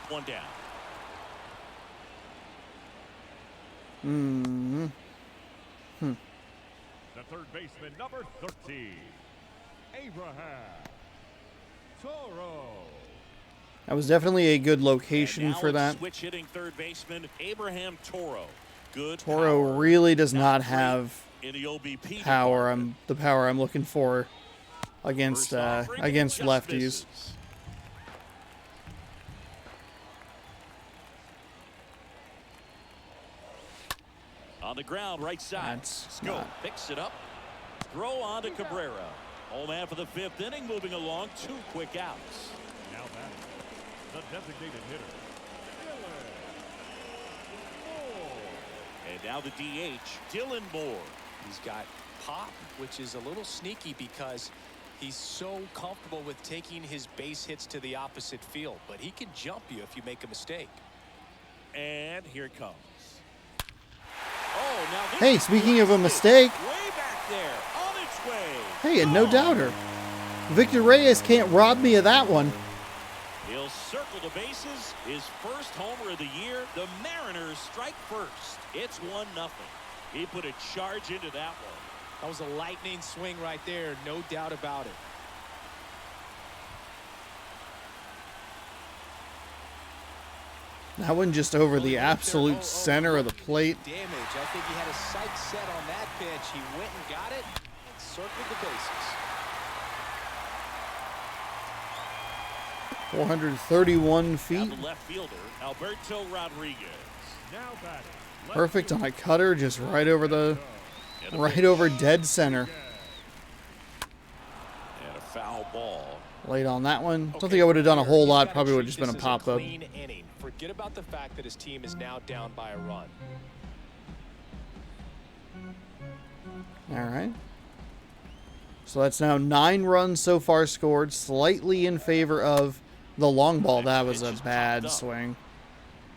[SPEAKER 2] One down.
[SPEAKER 4] The third baseman, number 13, Abraham Toro.
[SPEAKER 1] That was definitely a good
[SPEAKER 2] And
[SPEAKER 1] location
[SPEAKER 2] now
[SPEAKER 1] for
[SPEAKER 2] it's
[SPEAKER 1] that.
[SPEAKER 2] switch hitting third baseman Abraham Toro. Good
[SPEAKER 1] Toro
[SPEAKER 2] power.
[SPEAKER 1] really does not
[SPEAKER 2] great
[SPEAKER 1] have
[SPEAKER 2] in the OBP
[SPEAKER 1] power.
[SPEAKER 2] department.
[SPEAKER 1] The power I'm looking for against
[SPEAKER 2] First offering,
[SPEAKER 1] against
[SPEAKER 2] just
[SPEAKER 1] lefties.
[SPEAKER 2] misses. On the ground, right side.
[SPEAKER 1] That's
[SPEAKER 2] Scope
[SPEAKER 1] not-
[SPEAKER 2] picks it up. Throw on to Cabrera. Home half of the fifth inning, moving along. 2 quick outs.
[SPEAKER 4] Now batting, the designated hitter, Dylan Moore.
[SPEAKER 2] And now the DH, Dylan Moore.
[SPEAKER 3] He's got pop, which is a little sneaky because he's so comfortable with taking his base hits to the opposite field. But he can jump you if you make a mistake.
[SPEAKER 2] And here it comes. Oh, now this
[SPEAKER 1] Hey,
[SPEAKER 2] is
[SPEAKER 1] speaking of a
[SPEAKER 2] blasted.
[SPEAKER 1] mistake.
[SPEAKER 2] Way back there, on its way.
[SPEAKER 1] Hey, and no doubter. Victor Reyes can't rob me of that one.
[SPEAKER 2] He'll circle the bases. His first homer of the year. The Mariners strike first. It's 1-0. He put a charge into that one.
[SPEAKER 3] That was a lightning swing right there, no doubt about it.
[SPEAKER 1] That one just over the absolute center of the plate.
[SPEAKER 3] Damage. I think he had a sight set on that pitch. He went and got it and circled the bases.
[SPEAKER 1] 431
[SPEAKER 2] Now
[SPEAKER 1] feet.
[SPEAKER 2] the left fielder, Alberto Rodriguez.
[SPEAKER 4] Now batting, left
[SPEAKER 1] Perfect on
[SPEAKER 4] fielder,
[SPEAKER 1] a cutter, just right over
[SPEAKER 2] And a
[SPEAKER 1] right
[SPEAKER 2] pitch.
[SPEAKER 1] over dead center.
[SPEAKER 2] And a foul ball.
[SPEAKER 1] Late on that one. Don't
[SPEAKER 3] Okay,
[SPEAKER 1] think I would have done a whole
[SPEAKER 3] he's
[SPEAKER 1] lot.
[SPEAKER 3] gotta
[SPEAKER 1] Probably would
[SPEAKER 3] treat
[SPEAKER 1] have just been a
[SPEAKER 3] this as
[SPEAKER 1] pop up.
[SPEAKER 3] Clean inning. Forget about the fact that his team is now down by a run.
[SPEAKER 1] All right. So that's now 9 runs so far scored, slightly in favor of the long ball. That was a bad swing.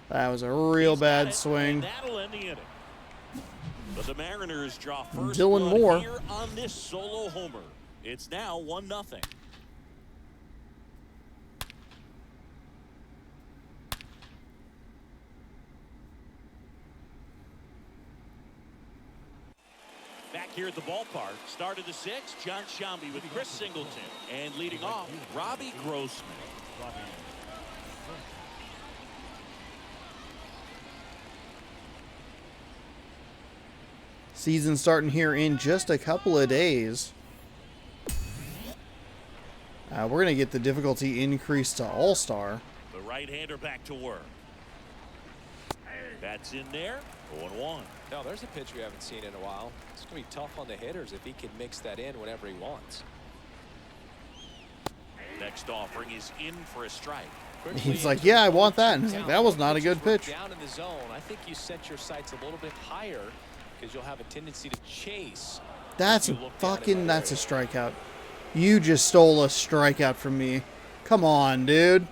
[SPEAKER 1] That was a real
[SPEAKER 2] He's got
[SPEAKER 1] bad
[SPEAKER 2] it,
[SPEAKER 1] swing.
[SPEAKER 2] and that'll end the inning. But the Mariners draw first
[SPEAKER 1] Dylan
[SPEAKER 2] blood
[SPEAKER 1] Moore.
[SPEAKER 2] here on this solo homer. It's now 1-0. Back here at the ballpark, start of the 6th, John Shambi with Chris Singleton. And leading off, Robbie Grossman.
[SPEAKER 4] Robbie.
[SPEAKER 1] Season starting here in just a couple of days. We're going to get the difficulty increased to All-Star.
[SPEAKER 2] The right-hander back to work. That's in there. 0-1.
[SPEAKER 3] No, there's a pitch we haven't seen in a while. It's going to be tough on the hitters if he can mix that in whenever he wants.
[SPEAKER 2] Next offering is in for a strike.
[SPEAKER 1] He's like, yeah, I want that. And he's like, that was not a good pitch.
[SPEAKER 3] Down in the zone, I think you set your sights a little bit higher because you'll have a tendency to chase.
[SPEAKER 1] That's a strikeout. You just stole a strikeout from me. Come on, dude.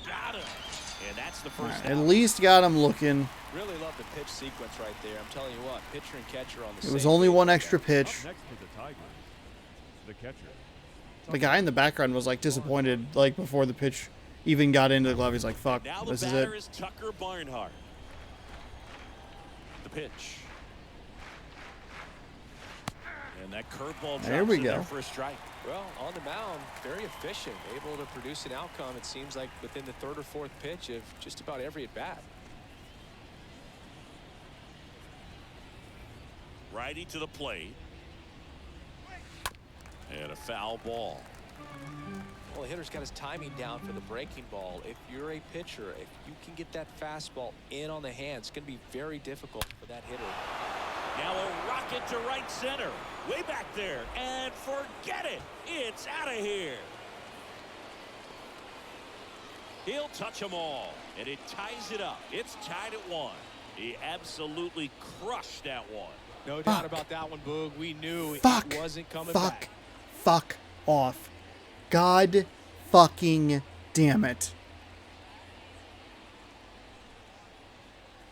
[SPEAKER 2] Got him. And that's the first
[SPEAKER 1] At least got him looking.
[SPEAKER 3] Really love the pitch sequence right there. I'm telling you what, pitcher and catcher on the same.
[SPEAKER 1] It was only one
[SPEAKER 3] page.
[SPEAKER 1] extra pitch.
[SPEAKER 4] Up next for the Tigers, the catcher.
[SPEAKER 1] The guy in the background was like disappointed, like before the pitch even got into the glove. He's like, "Fuck,
[SPEAKER 2] Now the
[SPEAKER 1] this is
[SPEAKER 2] batter
[SPEAKER 1] it."
[SPEAKER 2] is Tucker Barnhart. The pitch. And that curveball
[SPEAKER 1] There
[SPEAKER 2] drops
[SPEAKER 1] we
[SPEAKER 2] in
[SPEAKER 1] go.
[SPEAKER 2] there for a strike.
[SPEAKER 3] Well, on the mound, very efficient, able to produce an outcome. It seems like within the third or fourth pitch of just about every at bat.
[SPEAKER 2] Righty to the plate. And a foul ball.
[SPEAKER 3] Well, the hitter's got his timing down for the breaking ball. If you're a pitcher, if you can get that fastball in on the hand, it's going to be very difficult for that hitter.
[SPEAKER 2] Now a rocket to right center. Way back there. And forget it. It's out of here. He'll touch them all. And it ties it up. It's tied at 1. He absolutely crushed that one.
[SPEAKER 3] No doubt about that one, Boog. We knew it wasn't coming back.
[SPEAKER 1] Fuck off. God fucking damn it.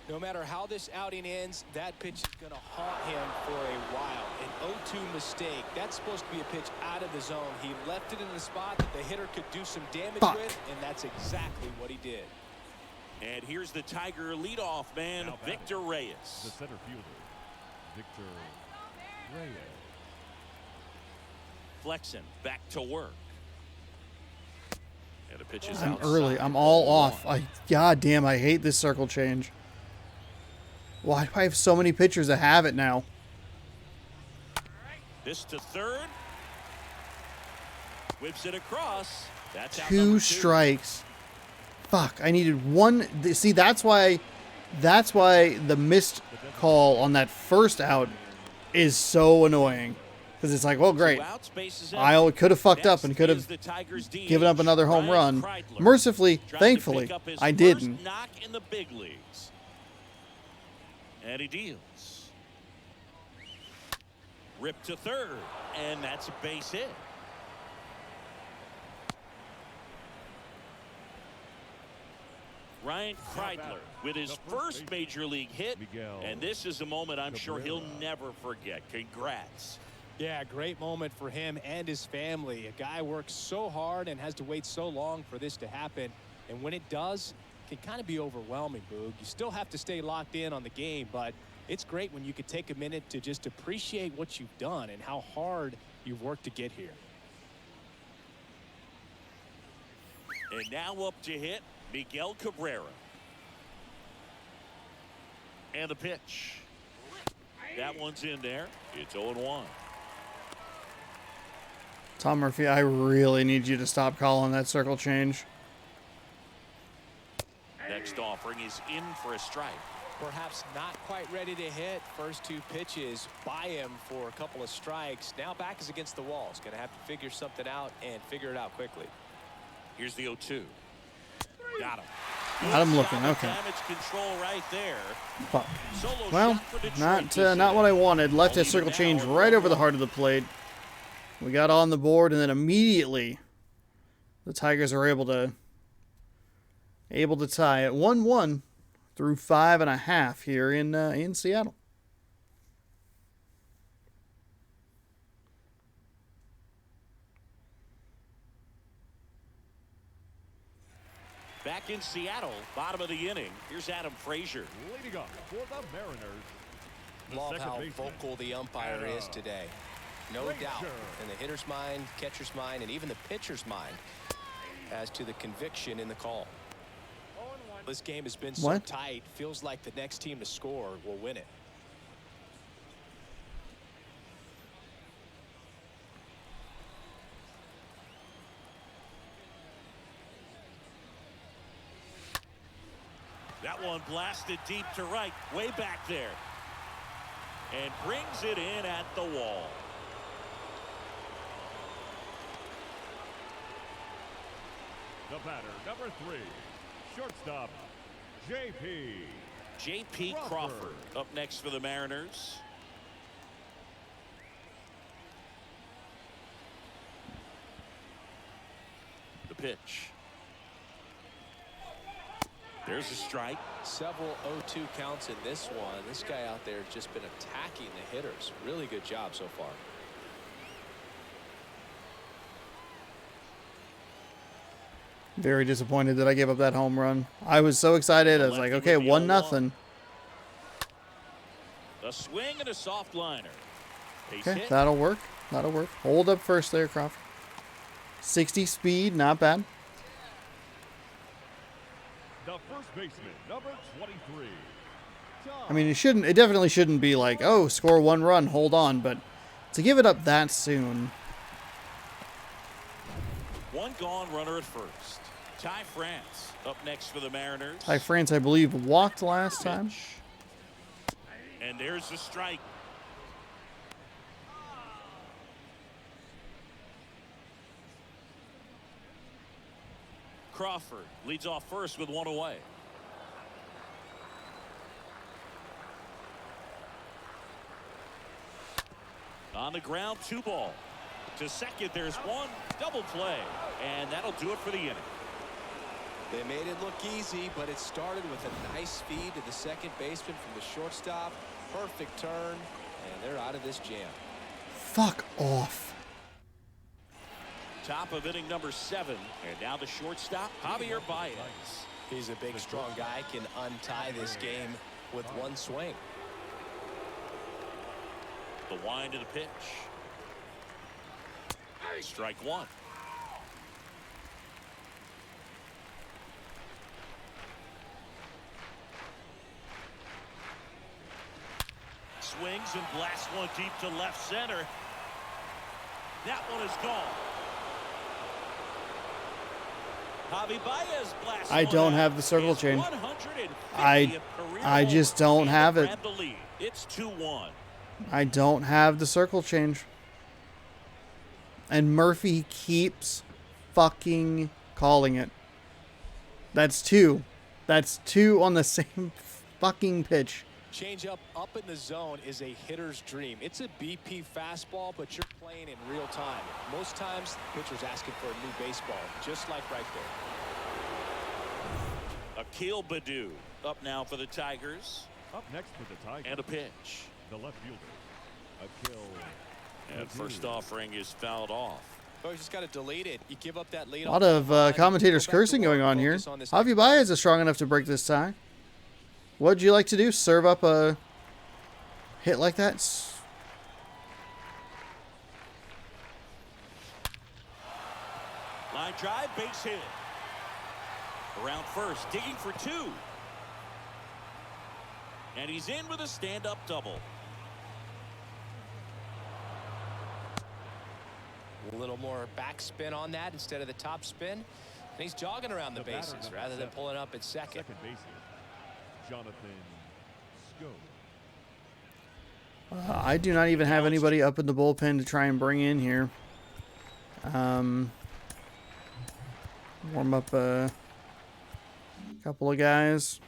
[SPEAKER 3] No matter how this outing ends, that pitch is going to haunt him for a while. An 0-2 mistake. That's supposed to be a pitch out of the zone. He left it in the spot that the hitter could do some damage with, and that's exactly what he did.
[SPEAKER 2] And here's the Tiger leadoff man, Victor Reyes.
[SPEAKER 4] The center fielder, Victor Reyes.
[SPEAKER 2] Flexen back to work. And the pitch is
[SPEAKER 1] I'm
[SPEAKER 2] outside.
[SPEAKER 1] early. I'm all off. God damn, I hate this circle change. Why do I have so many pitchers that have it now?
[SPEAKER 2] This to third. Whips it across. That's out
[SPEAKER 1] Two
[SPEAKER 2] number 2.
[SPEAKER 1] strikes. Fuck, I needed one. See, that's why the missed call on that first out is so annoying. Because it's like, well, great.
[SPEAKER 2] 2 outs, bases empty.
[SPEAKER 1] I could have fucked up and
[SPEAKER 2] Next
[SPEAKER 1] could
[SPEAKER 2] is
[SPEAKER 1] have
[SPEAKER 2] the Tigers' DH,
[SPEAKER 1] given up another home
[SPEAKER 2] Ryan
[SPEAKER 1] run.
[SPEAKER 2] Kreidler.
[SPEAKER 1] Mercifully,
[SPEAKER 2] Trying to
[SPEAKER 1] thankfully,
[SPEAKER 2] pick up his
[SPEAKER 1] I
[SPEAKER 2] first
[SPEAKER 1] didn't.
[SPEAKER 2] knock in the big leagues. And he deals. Rip to third, and that's a base hit. Ryan Kreidler with his first major league hit, and this is a moment I'm sure he'll never forget. Congrats.
[SPEAKER 3] Yeah, great moment for him and his family. A guy works so hard and has to wait so long for this to happen. And when it does, it can kind of be overwhelming, Boog. You still have to stay locked in on the game, but it's great when you could take a minute to just appreciate what you've done and how hard you've worked to get here.
[SPEAKER 2] And now up to hit, Miguel Cabrera. And the pitch. That one's in there. It's 0-1.
[SPEAKER 1] Tom Murphy, I really need you to stop calling that circle change.
[SPEAKER 2] Next offering is in for a strike.
[SPEAKER 3] Perhaps not quite ready to hit. First 2 pitches by him for a couple of strikes. Now back is against the wall. He's going to have to figure something out and figure it out quickly.
[SPEAKER 2] Here's the 0-2. Got him.
[SPEAKER 1] Got him looking, okay.
[SPEAKER 2] Damage control right there.
[SPEAKER 1] Fuck.
[SPEAKER 2] Solo
[SPEAKER 1] Well,
[SPEAKER 2] shot for Detroit
[SPEAKER 1] not what I wanted. Left that
[SPEAKER 2] Only
[SPEAKER 1] circle
[SPEAKER 2] now
[SPEAKER 1] change
[SPEAKER 2] at
[SPEAKER 1] right over the
[SPEAKER 2] 1-1.
[SPEAKER 1] heart of the plate. We got on the board, and then immediately the Tigers are able to tie at 1-1 through 5.5 here in Seattle.
[SPEAKER 2] Back in Seattle, bottom of the inning. Here's Adam Frazier.
[SPEAKER 4] Leading off for the Mariners, the
[SPEAKER 3] Love
[SPEAKER 4] second
[SPEAKER 3] how
[SPEAKER 4] baseman,
[SPEAKER 3] vocal the umpire is today. No doubt in the hitter's mind, catcher's mind, and even the pitcher's mind as to the conviction in the call. This game has been so
[SPEAKER 1] What?
[SPEAKER 3] tight. Feels like the next team to score will win it.
[SPEAKER 2] That one blasted deep to right, way back there. And brings it in at the wall.
[SPEAKER 4] The batter, number 3, shortstop, J.P.
[SPEAKER 2] Crawford up next for the Mariners. The pitch. There's a strike.
[SPEAKER 3] Several 0-2 counts in this one. This guy out there has just been attacking the hitters. Really good job so far.
[SPEAKER 1] Very disappointed that I gave up that home run. I was so excited. I was like, okay, 1-0.
[SPEAKER 2] A swing and a soft liner. Base
[SPEAKER 1] Okay,
[SPEAKER 2] hit.
[SPEAKER 1] that'll work. That'll work. Hold up first there, Crawford. 60 speed, not bad.
[SPEAKER 4] The first baseman, number 23,
[SPEAKER 1] I mean, it definitely shouldn't be like, oh, score 1 run, hold on, but to give it up that soon.
[SPEAKER 2] One gone, runner at first. Ty France up next for the Mariners.
[SPEAKER 1] Ty France, I believe, walked last time.
[SPEAKER 2] Pitch. And there's the strike. Crawford leads off first with 1 away. On the ground, 2 ball. To second, there's 1. Double play. And that'll do it for the inning.
[SPEAKER 3] They made it look easy, but it started with a nice feed to the second baseman from the shortstop. Perfect turn, and they're out of this jam.
[SPEAKER 1] Fuck off.
[SPEAKER 2] Top of inning number 7. And now the shortstop, Javier Baez.
[SPEAKER 3] He's a big, strong guy, can untie this game with 1 swing.
[SPEAKER 2] The wind to the pitch. Strike 1. Swings and blasts one deep to left center. That one is gone. Javi Baez blasts
[SPEAKER 1] I
[SPEAKER 2] one
[SPEAKER 1] don't
[SPEAKER 2] out.
[SPEAKER 1] have the circle
[SPEAKER 2] His
[SPEAKER 1] change.
[SPEAKER 2] 150th career
[SPEAKER 1] I just
[SPEAKER 2] home
[SPEAKER 1] don't
[SPEAKER 2] run
[SPEAKER 1] have
[SPEAKER 2] to
[SPEAKER 1] it.
[SPEAKER 2] grab the lead. It's 2-1.
[SPEAKER 1] I don't have the circle change. And Murphy keeps fucking calling it. That's 2. That's 2 on the same fucking pitch.
[SPEAKER 3] Change up in the zone is a hitter's dream. It's a BP fastball, but you're playing in real time. Most times, the pitcher's asking for a new baseball, just like right there.
[SPEAKER 2] Akil Baddoo up now for the Tigers.
[SPEAKER 4] Up next for the Tigers,
[SPEAKER 2] And a pitch.
[SPEAKER 4] the left fielder, Akil.
[SPEAKER 2] And first offering is fouled off.
[SPEAKER 3] Oh, you just got to delete it. You give up that lead.
[SPEAKER 1] A lot of commentators cursing going on here. Javi Baez is strong enough to break this tie. What'd you like to do? Serve up a hit like that?
[SPEAKER 2] Line drive, base hit. Around first, digging for 2. And he's in with a stand-up double.
[SPEAKER 3] A little more backspin on that instead of the top spin. And he's jogging around the
[SPEAKER 4] batter,
[SPEAKER 3] bases
[SPEAKER 4] number
[SPEAKER 3] rather than
[SPEAKER 4] 7,
[SPEAKER 3] pulling up at second.
[SPEAKER 4] Second baseman, Jonathan Schoop.
[SPEAKER 1] I do not even have anybody up in the bullpen to try and bring in here. Warm up a couple of guys.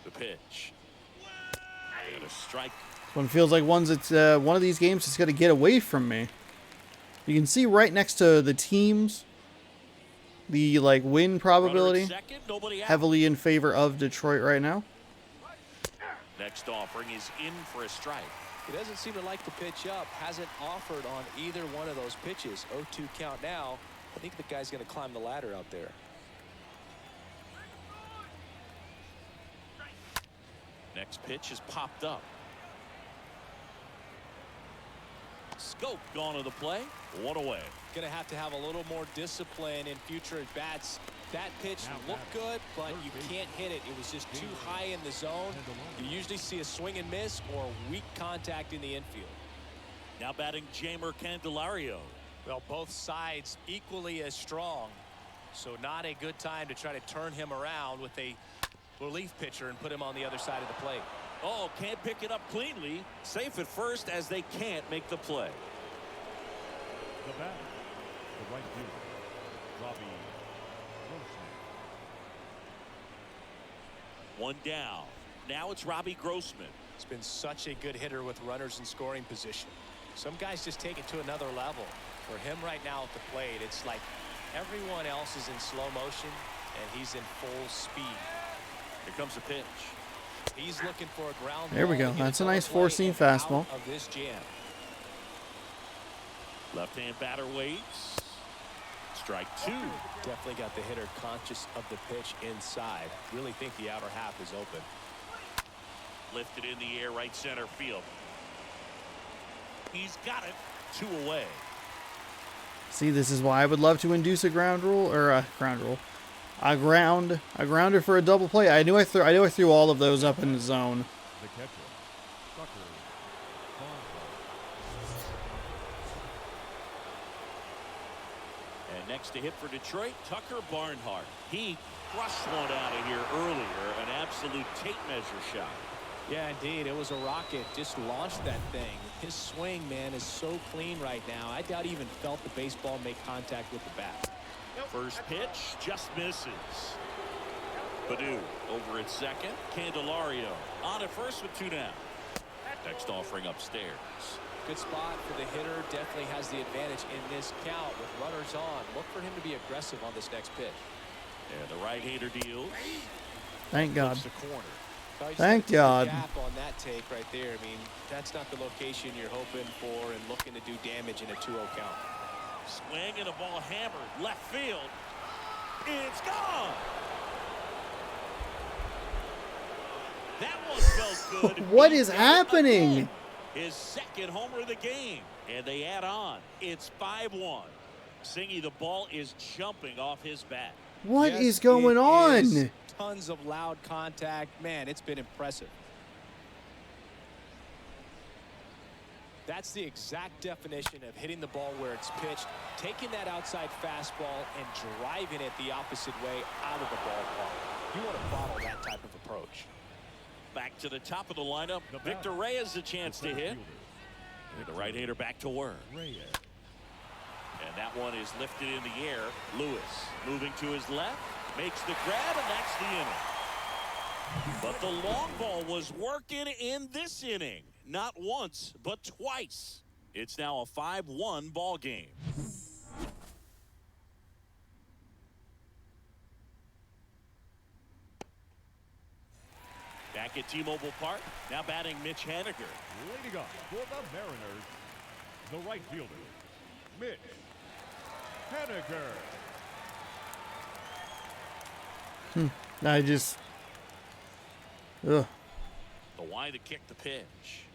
[SPEAKER 2] The pitch. And a strike.
[SPEAKER 1] This one feels like one of these games is going to get away from me. You can see right next to the teams, the win probability
[SPEAKER 2] Second, nobody out.
[SPEAKER 1] heavily in favor of Detroit right now.
[SPEAKER 2] Next offering is in for a strike.
[SPEAKER 3] He doesn't seem to like the pitch up. Hasn't offered on either one of those pitches. 0-2 count now. I think the guy's going to climb the ladder out there.
[SPEAKER 2] Next pitch is popped up. Scope gone to the play. 1 away.
[SPEAKER 3] Going to have a little more discipline in future at bats. That pitch looked good, but you can't hit it. It was just too high in the zone. You usually see a swing and miss or weak contact in the infield.
[SPEAKER 2] Now batting Jeimer Candelario.
[SPEAKER 3] Well, both sides equally as strong. So not a good time to try to turn him around with a relief pitcher and put him on the other side of the plate.
[SPEAKER 2] Oh, can't pick it up cleanly. Safe at first as they can't make the play.
[SPEAKER 4] The batter, the right fielder, Robbie Grossman.
[SPEAKER 2] One down. Now it's Robbie Grossman.
[SPEAKER 3] He's been such a good hitter with runners in scoring position. Some guys just take it to another level. For him right now at the plate, it's like everyone else is in slow motion and he's in full speed.
[SPEAKER 2] Here comes a pitch.
[SPEAKER 3] He's looking for a ground
[SPEAKER 1] There we
[SPEAKER 3] ball
[SPEAKER 1] go.
[SPEAKER 3] to get
[SPEAKER 1] That's a
[SPEAKER 3] double
[SPEAKER 1] nice
[SPEAKER 3] play
[SPEAKER 1] four-seam
[SPEAKER 3] and
[SPEAKER 1] fastball.
[SPEAKER 3] out of this jam.
[SPEAKER 2] Left-hand batter waits. Strike two.
[SPEAKER 3] Definitely got the hitter conscious of the pitch inside. Really think the outer half is open.
[SPEAKER 2] Lifted in the air, right center field. He's got it. 2 away.
[SPEAKER 1] See, this is why I would love to induce a ground rule or a ground rule, a grounder for a double play. I knew I threw all of those up in the zone.
[SPEAKER 4] The catcher, Tucker Barnhart.
[SPEAKER 2] And next to hit for Detroit, Tucker Barnhart. He crushed one out of here earlier. An absolute tape measure shot.
[SPEAKER 3] Yeah, indeed. It was a rocket. Just launched that thing. His swing, man, is so clean right now. I doubt he even felt the baseball make contact with the bat.
[SPEAKER 2] First pitch just misses. Badu over at second. Candelario on at first with 2 down. Next offering upstairs.
[SPEAKER 3] Good spot for the hitter. Definitely has the advantage in this count with runners on. Look for him to be aggressive on this next pitch.
[SPEAKER 2] And the right-hander deals.
[SPEAKER 1] Thank God.
[SPEAKER 2] Puts the corner.
[SPEAKER 1] Thank God.
[SPEAKER 3] Gap on that take right there. I mean, that's not the location you're hoping for and looking to do damage in a 2-0 count.
[SPEAKER 2] Swing and a ball hammered left field. It's gone. That one felt good.
[SPEAKER 1] What is happening?
[SPEAKER 2] His second homer of the game, and they add on. It's 5-1. Singy, the ball is jumping off his bat.
[SPEAKER 1] What
[SPEAKER 3] Yes,
[SPEAKER 1] is going
[SPEAKER 3] it
[SPEAKER 1] on?
[SPEAKER 3] is. Tons of loud contact. Man, it's been impressive. That's the exact definition of hitting the ball where it's pitched, taking that outside fastball and driving it the opposite way out of the ballpark. You want to follow that type of approach.
[SPEAKER 2] Back to the top of the lineup.
[SPEAKER 4] The
[SPEAKER 2] Victor
[SPEAKER 4] batter,
[SPEAKER 2] Reyes a chance
[SPEAKER 4] the
[SPEAKER 2] to
[SPEAKER 4] center
[SPEAKER 2] hit.
[SPEAKER 4] fielder,
[SPEAKER 2] And the right-hander back to work.
[SPEAKER 4] Reyes.
[SPEAKER 2] And that one is lifted in the air. Lewis moving to his left. Makes the grab, and that's the inning. But the long ball was working in this inning. Not once, but twice. It's now a 5-1 ball game. Back at T-Mobile Park. Now batting Mitch Haniger.
[SPEAKER 4] Leading up for the Mariners, the right fielder, Mitch Haniger.
[SPEAKER 1] I just, ugh.
[SPEAKER 2] The wide to kick the pitch.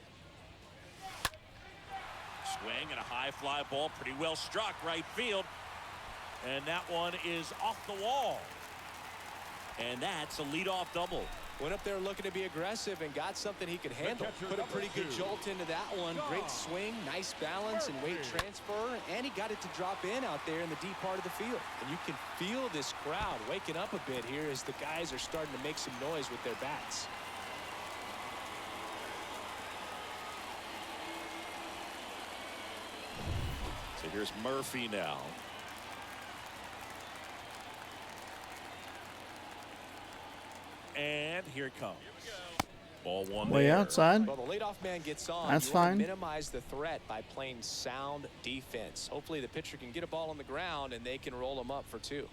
[SPEAKER 2] Swing and a high fly ball, pretty well struck right field. And that one is off the wall. And that's a leadoff double.
[SPEAKER 3] Went up there looking to be aggressive and got something he could handle.
[SPEAKER 4] catcher,
[SPEAKER 3] Put a
[SPEAKER 4] number
[SPEAKER 3] pretty good
[SPEAKER 4] 2.
[SPEAKER 3] jolt into that one. Great swing, nice balance and weight transfer. And he got it to drop in out there in the deep part of the field. And you can feel this crowd waking up a bit here as the guys are starting to make some noise with their bats.
[SPEAKER 2] So here's Murphy now. And here it comes. Ball one
[SPEAKER 1] Way
[SPEAKER 2] there.
[SPEAKER 1] outside.
[SPEAKER 3] Well, the leadoff man gets on.
[SPEAKER 1] That's
[SPEAKER 3] you want to
[SPEAKER 1] fine.
[SPEAKER 3] minimize the threat by playing sound defense. Hopefully the pitcher can get a ball on the ground and they can roll him up for 2.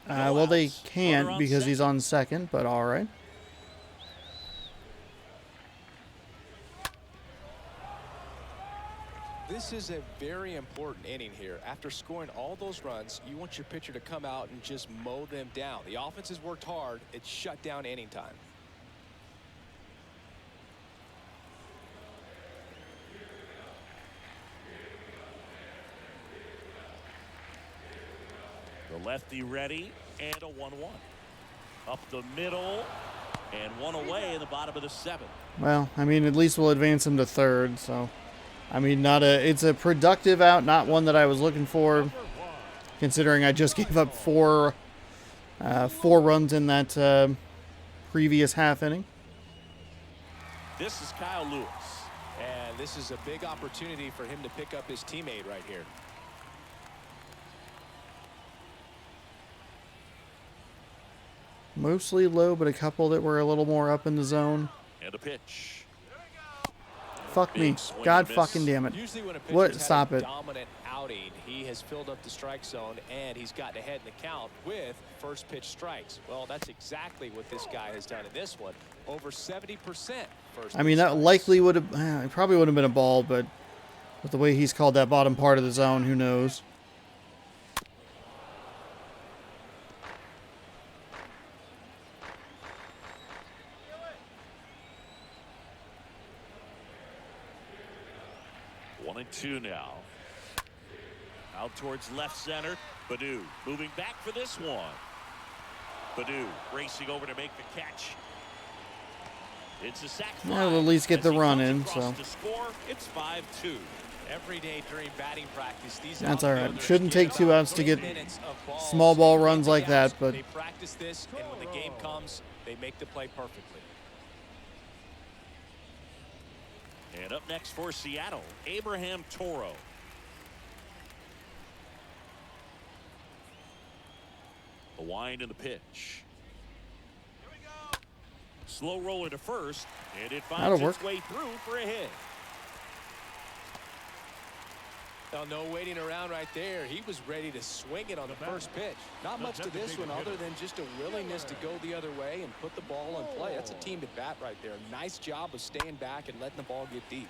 [SPEAKER 1] Well, they
[SPEAKER 2] outs. Runner
[SPEAKER 1] can't
[SPEAKER 2] on
[SPEAKER 1] because he's
[SPEAKER 2] second.
[SPEAKER 1] on second, but all right.
[SPEAKER 3] This is a very important inning here. After scoring all those runs, you want your pitcher to come out and just mow them down. The offense has worked hard. It's shut down inning time.
[SPEAKER 2] The lefty ready and a 1-1. Up the middle and one away in the bottom of the 7th.
[SPEAKER 1] Well, I mean, at least we'll advance him to third. So, I mean, it's a productive out, not one that I was looking for.
[SPEAKER 4] Number 1,
[SPEAKER 1] considering I just gave up four runs in that previous half inning.
[SPEAKER 2] This is Kyle Lewis.
[SPEAKER 3] And this is a big opportunity for him to pick up his teammate right here.
[SPEAKER 1] Mostly low, but a couple that were a little more up in the zone.
[SPEAKER 2] And a pitch.
[SPEAKER 1] Fuck me.
[SPEAKER 2] Big swing
[SPEAKER 1] God
[SPEAKER 2] and miss.
[SPEAKER 1] fucking damn it.
[SPEAKER 3] Usually when a
[SPEAKER 1] What?
[SPEAKER 3] pitcher's
[SPEAKER 1] Stop
[SPEAKER 3] had a
[SPEAKER 1] it.
[SPEAKER 3] dominant outing, he has filled up the strike zone and he's gotten ahead in the count with first pitch strikes. Well, that's exactly what this guy has done in this one. Over 70% first
[SPEAKER 1] I mean,
[SPEAKER 3] pitch
[SPEAKER 1] that
[SPEAKER 3] strikes.
[SPEAKER 1] likely would have, it probably would have been a ball, but with the way he's called that bottom part of the zone, who knows?
[SPEAKER 2] One and two now. Out towards left center. Baddoo moving back for this one. Baddoo racing over to make the catch. It's a sac fly.
[SPEAKER 1] Yeah, we'll at least get
[SPEAKER 2] As
[SPEAKER 1] the
[SPEAKER 2] he
[SPEAKER 1] run
[SPEAKER 2] comes
[SPEAKER 1] in,
[SPEAKER 2] across
[SPEAKER 1] so.
[SPEAKER 2] to score, it's 5-2.
[SPEAKER 3] Every day during batting practice, these
[SPEAKER 1] That's all right.
[SPEAKER 3] outfielders
[SPEAKER 1] Shouldn't
[SPEAKER 3] get
[SPEAKER 1] take 2
[SPEAKER 3] about
[SPEAKER 1] outs to
[SPEAKER 3] 3
[SPEAKER 1] get
[SPEAKER 3] minutes of balls
[SPEAKER 1] small ball
[SPEAKER 3] in
[SPEAKER 1] runs
[SPEAKER 3] the
[SPEAKER 1] like that,
[SPEAKER 3] outs.
[SPEAKER 1] but
[SPEAKER 3] They practice this, and when the game comes, they make the play perfectly.
[SPEAKER 2] And up next for Seattle, Abraham Toro. The wind and the pitch. Slow roller to first, and it
[SPEAKER 1] That'll
[SPEAKER 2] finds
[SPEAKER 1] work.
[SPEAKER 2] its way through for a hit.
[SPEAKER 3] Well, no waiting around right there. He was ready to swing it on the first pitch. Not much to this one other than just a willingness to go the other way and put the ball in play. That's a team at bat right there. Nice job of staying back and letting the ball get deep.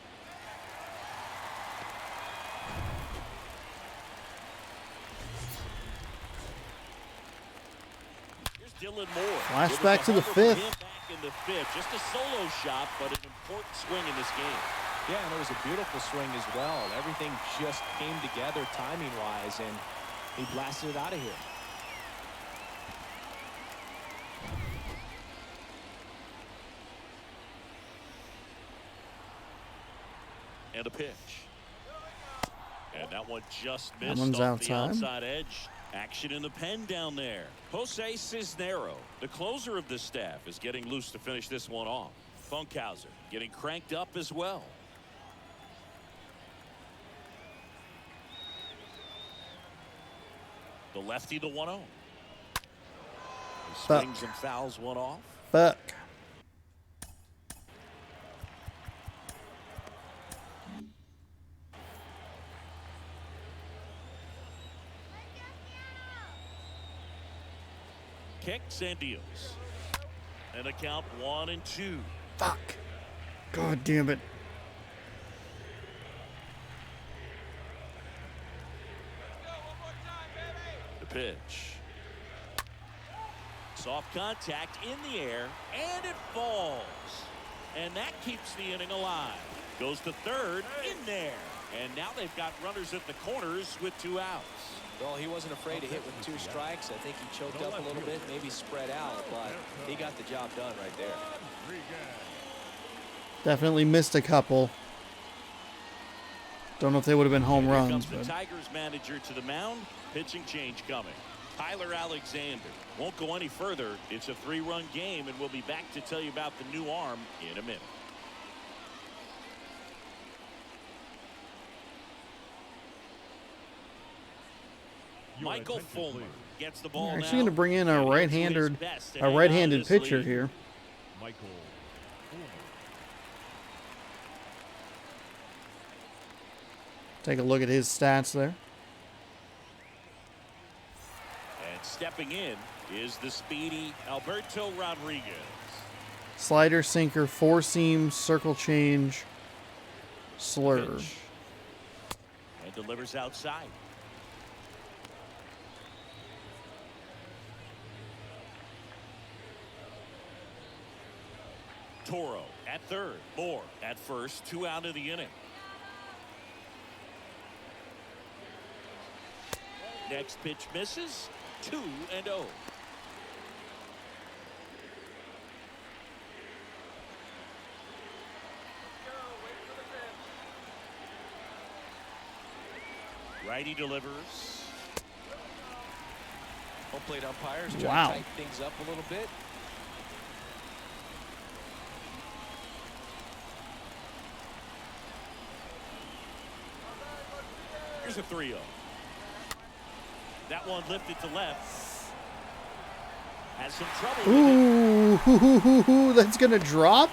[SPEAKER 2] Here's Dylan Moore.
[SPEAKER 1] Flashback to the
[SPEAKER 2] It was a homer for
[SPEAKER 1] fifth.
[SPEAKER 2] him back in the fifth. Just a solo shot, but an important swing in this game.
[SPEAKER 3] Yeah, and it was a beautiful swing as well. Everything just came together timing-wise, and he blasted it out of here.
[SPEAKER 2] And a pitch. And that one just
[SPEAKER 1] That
[SPEAKER 2] missed
[SPEAKER 1] one's
[SPEAKER 2] off the
[SPEAKER 1] outside.
[SPEAKER 2] outside edge. Action in the pen down there. Jose Cisnero, the closer of the staff, is getting loose to finish this one off. Funkhauser getting cranked up as well. The lefty, the 1-0. He swings and fouls one off.
[SPEAKER 1] Fuck.
[SPEAKER 2] Kicks and deals. And a count 1-2.
[SPEAKER 1] Fuck. God damn it.
[SPEAKER 2] The pitch. Soft contact in the air, and it falls. And that keeps the inning alive. Goes to third, in there. And now they've got runners at the corners with 2 outs.
[SPEAKER 3] Well, he wasn't afraid to hit with 2 strikes. I think he choked up a little bit, maybe spread out, but he got the job done right there.
[SPEAKER 1] Definitely missed a couple. Don't know if they would have been home
[SPEAKER 2] Here
[SPEAKER 1] runs,
[SPEAKER 2] comes the
[SPEAKER 1] but
[SPEAKER 2] Tigers manager to the mound. Pitching change coming. Tyler Alexander won't go any further. It's a 3-run game, and we'll be back to tell you about the new arm in a minute. Michael Fulmer gets the ball
[SPEAKER 1] they're
[SPEAKER 2] now.
[SPEAKER 1] actually going to bring in a
[SPEAKER 2] and he'll do his
[SPEAKER 1] right-handed
[SPEAKER 2] best to hang on to
[SPEAKER 1] right-handed
[SPEAKER 2] this
[SPEAKER 1] pitcher
[SPEAKER 2] lead.
[SPEAKER 1] here.
[SPEAKER 4] Michael Fulmer.
[SPEAKER 1] Take a look at his stats there.
[SPEAKER 2] And stepping in is the speedy Alberto Rodriguez.
[SPEAKER 1] Slider, sinker, 4-seam, circle change, slur.
[SPEAKER 2] Pitch. And delivers outside. Toro at third. Moore at first. 2 out of the inning. Next pitch misses. 2-0. Righty delivers.
[SPEAKER 3] Home plate umpires try
[SPEAKER 1] Wow.
[SPEAKER 3] to tighten things up a little bit.
[SPEAKER 2] Here's a 3-0. That one lifted to left. Has some trouble with it.
[SPEAKER 1] Ooh, that's gonna drop.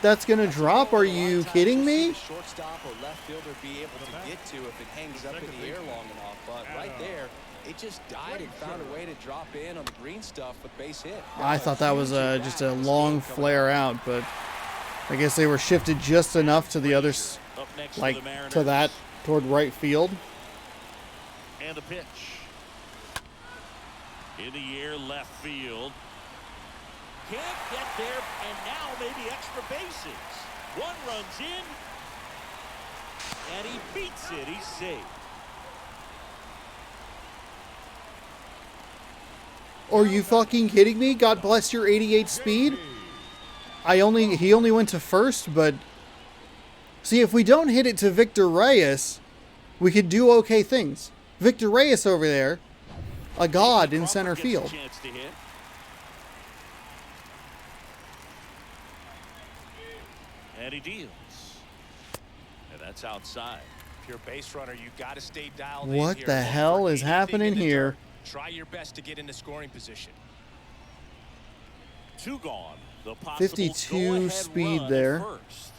[SPEAKER 1] That's gonna drop. Are you kidding me?
[SPEAKER 3] Shortstop or left fielder be able to get to if it hangs up in the air long enough. But right there, it just died and found a way to drop in on the green stuff with base hit.
[SPEAKER 1] I thought that was just a long flare out, but I guess they were shifted just enough to the others,
[SPEAKER 2] Up next for
[SPEAKER 1] like
[SPEAKER 2] the Mariners.
[SPEAKER 1] to that toward right field.
[SPEAKER 2] And the pitch. In the air, left field. Can't get there, and now maybe extra bases. One runs in, and he beats it. He's safe.
[SPEAKER 1] Are you fucking kidding me? God bless your 88 speed. He only went to first, but see, if we don't hit it to Victor Reyes, we could do okay things. Victor Reyes over there, a god in center
[SPEAKER 2] Crawford gets
[SPEAKER 1] field.
[SPEAKER 2] a chance to hit. And he deals. And that's outside.
[SPEAKER 3] If you're a base runner, you got to stay dialed in
[SPEAKER 1] What
[SPEAKER 3] here.
[SPEAKER 1] the
[SPEAKER 3] Look
[SPEAKER 1] hell
[SPEAKER 3] for
[SPEAKER 1] is
[SPEAKER 3] anything
[SPEAKER 1] happening
[SPEAKER 3] in the
[SPEAKER 1] here?
[SPEAKER 3] dirt. Try your best to get into scoring position.
[SPEAKER 2] 2 gone. The possible
[SPEAKER 1] 52
[SPEAKER 2] go-ahead
[SPEAKER 1] speed
[SPEAKER 2] run at
[SPEAKER 1] there.
[SPEAKER 2] first.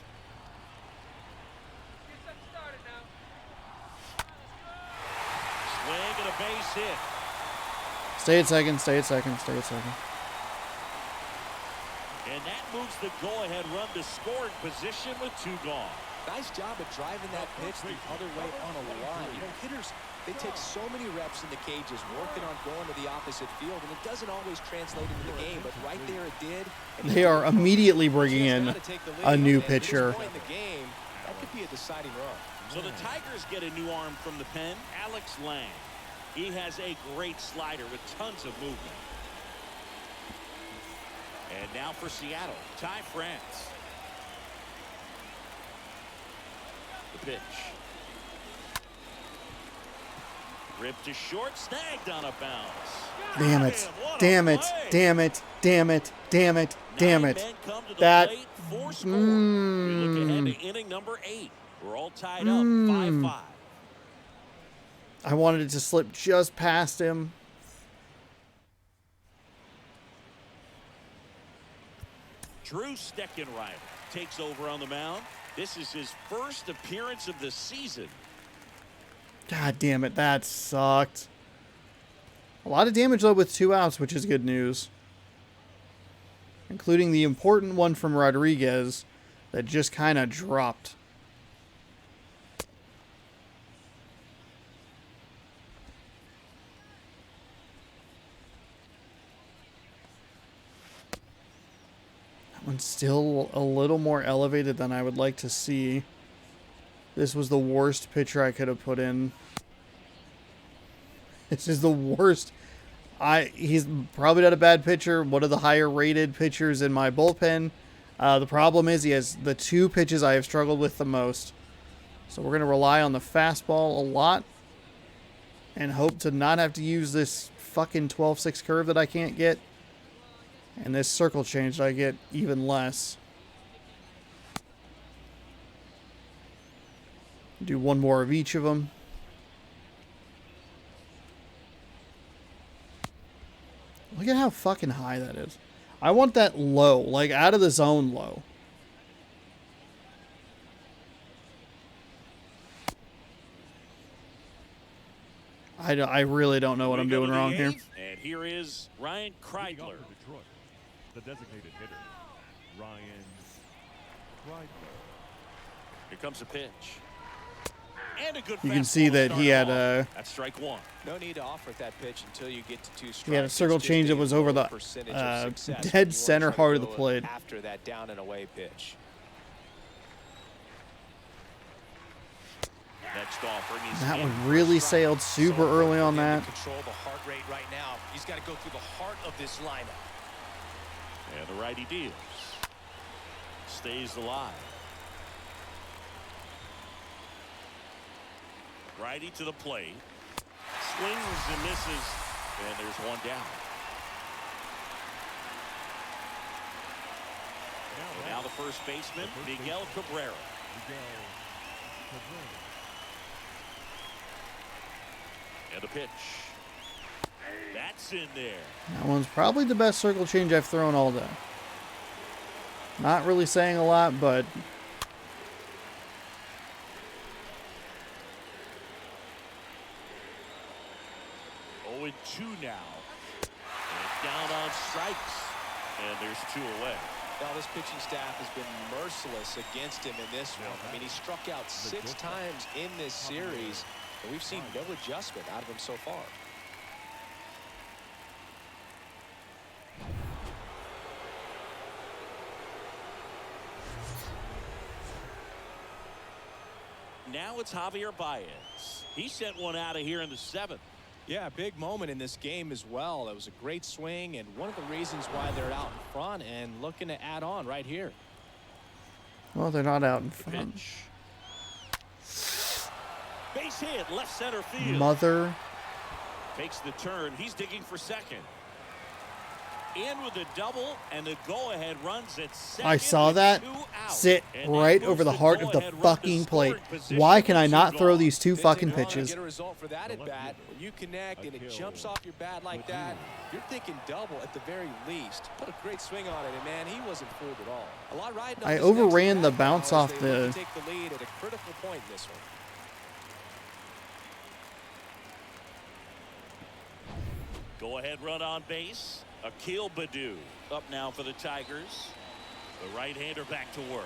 [SPEAKER 2] Swing and a base hit.
[SPEAKER 1] Stay at second, stay at second, stay at second.
[SPEAKER 2] And that moves the go-ahead run to scoring position with 2 gone.
[SPEAKER 3] Nice job of driving that pitch the other way on a line. You know, hitters, they take so many reps in the cages working on going to the opposite field, and it doesn't always translate into the game, but right there it did. And
[SPEAKER 1] They are immediately bringing
[SPEAKER 3] just
[SPEAKER 1] in
[SPEAKER 3] gotta take the lead,
[SPEAKER 1] a new
[SPEAKER 3] and at this
[SPEAKER 1] pitcher.
[SPEAKER 3] point in the game, that could be a deciding run.
[SPEAKER 2] So the Tigers get a new arm from the pen, Alex Lang. He has a great slider with tons of movement. And now for Seattle, Ty France. The pitch. Ripped to short, snagged on a bounce.
[SPEAKER 1] Damn it.
[SPEAKER 2] What a
[SPEAKER 1] Damn it.
[SPEAKER 2] play.
[SPEAKER 1] Damn it. Damn it. Damn it. Damn
[SPEAKER 2] 9
[SPEAKER 1] it.
[SPEAKER 2] men come to the
[SPEAKER 1] That-
[SPEAKER 2] plate, 4 score. We look ahead to inning number 8. We're all tied up, 5-5.
[SPEAKER 1] I wanted it to slip just past him.
[SPEAKER 2] Drew Steckenrider takes over on the mound. This is his first appearance of the season.
[SPEAKER 1] God damn it. That sucked. A lot of damage though with 2 outs, which is good news. Including the important one from Rodriguez that just kind of dropped. That one's still a little more elevated than I would like to see. This was the worst pitcher I could have put in. This is the worst. He's probably not a bad pitcher. One of the higher rated pitchers in my bullpen. The problem is he has the 2 pitches I have struggled with the most. So we're going to rely on the fastball a lot. And hope to not have to use this fucking 12-6 curve that I can't get. And this circle change that I get even less. Do one more of each of them. Look at how fucking high that is. I want that low, like out of the zone low. I really don't know what
[SPEAKER 2] We
[SPEAKER 1] I'm
[SPEAKER 2] go
[SPEAKER 1] doing
[SPEAKER 2] to the
[SPEAKER 1] wrong here.
[SPEAKER 2] 8th, And here is Ryan
[SPEAKER 4] Leading
[SPEAKER 2] Kreidler.
[SPEAKER 4] off for Detroit, the designated hitter, Ryan Kreidler.
[SPEAKER 2] Here comes a pitch. And a good
[SPEAKER 1] You can
[SPEAKER 2] fastball
[SPEAKER 1] see
[SPEAKER 2] to
[SPEAKER 1] that
[SPEAKER 2] start
[SPEAKER 1] he had
[SPEAKER 2] off.
[SPEAKER 1] a
[SPEAKER 2] That's strike 1.
[SPEAKER 3] No need to offer that pitch until you get to 2 strikes.
[SPEAKER 1] he had a circle
[SPEAKER 3] It's just
[SPEAKER 1] change that
[SPEAKER 3] a
[SPEAKER 1] was over
[SPEAKER 3] low
[SPEAKER 1] the
[SPEAKER 3] percentage of success when
[SPEAKER 1] dead
[SPEAKER 3] you
[SPEAKER 1] center
[SPEAKER 3] wanna try to
[SPEAKER 1] heart of the
[SPEAKER 3] go
[SPEAKER 1] plate.
[SPEAKER 3] after that down and away pitch.
[SPEAKER 2] Next offering is
[SPEAKER 1] That
[SPEAKER 2] in
[SPEAKER 1] one
[SPEAKER 2] for
[SPEAKER 1] really
[SPEAKER 2] a strike.
[SPEAKER 1] sailed super early on that.
[SPEAKER 3] Control the heart rate right now. He's got to go through the heart of this lineup.
[SPEAKER 2] And the righty deals. Stays alive. Righty to the plate. Swings and misses And there's one down. And now the first baseman, Miguel Cabrera. And a pitch. That's in there.
[SPEAKER 1] That one's probably the best circle change I've thrown all day. Not really saying a lot, but
[SPEAKER 2] 0-2 now. And down on strikes. And there's 2 away.
[SPEAKER 3] Well, this pitching staff has been merciless against him in this one. I mean, he struck out 6 times in this series, and we've seen no adjustment out of him so far.
[SPEAKER 2] Now it's Javier Baez. He sent one out of here in the 7th.
[SPEAKER 3] Yeah, a big moment in this game as well. That was a great swing, and one of the reasons why they're out in front and looking to add on right here.
[SPEAKER 1] well, they're not out in front.
[SPEAKER 2] Pitch. Base hit, left center field.
[SPEAKER 1] Mother.
[SPEAKER 2] Takes the turn. He's digging for second. In with a double, and the go-ahead runs at second.
[SPEAKER 1] I saw
[SPEAKER 2] with
[SPEAKER 1] that
[SPEAKER 2] 2 out.
[SPEAKER 1] sit
[SPEAKER 2] And
[SPEAKER 1] right
[SPEAKER 2] that
[SPEAKER 1] over the
[SPEAKER 2] moves
[SPEAKER 1] heart of the
[SPEAKER 2] go-ahead run to
[SPEAKER 1] fucking plate.
[SPEAKER 2] scoring position
[SPEAKER 1] Why can I
[SPEAKER 2] with
[SPEAKER 1] not
[SPEAKER 2] 2
[SPEAKER 1] throw
[SPEAKER 2] gone.
[SPEAKER 1] these 2
[SPEAKER 3] Didn't
[SPEAKER 1] fucking
[SPEAKER 3] take long to
[SPEAKER 1] pitches?
[SPEAKER 3] Get a result for that at bat. When you connect and it jumps off your bat like that, you're thinking double at the very least. Put a great swing on it, and man, he wasn't fooled at all. A lot riding on
[SPEAKER 1] I
[SPEAKER 3] this
[SPEAKER 1] overran
[SPEAKER 3] next
[SPEAKER 1] the
[SPEAKER 3] at-bat
[SPEAKER 1] bounce
[SPEAKER 3] now as
[SPEAKER 1] off
[SPEAKER 3] they look
[SPEAKER 1] the-
[SPEAKER 3] to take the lead at a critical point in this one.
[SPEAKER 2] Go-ahead run on base. Akil Baddoo up now for the Tigers. The right-hander back to work.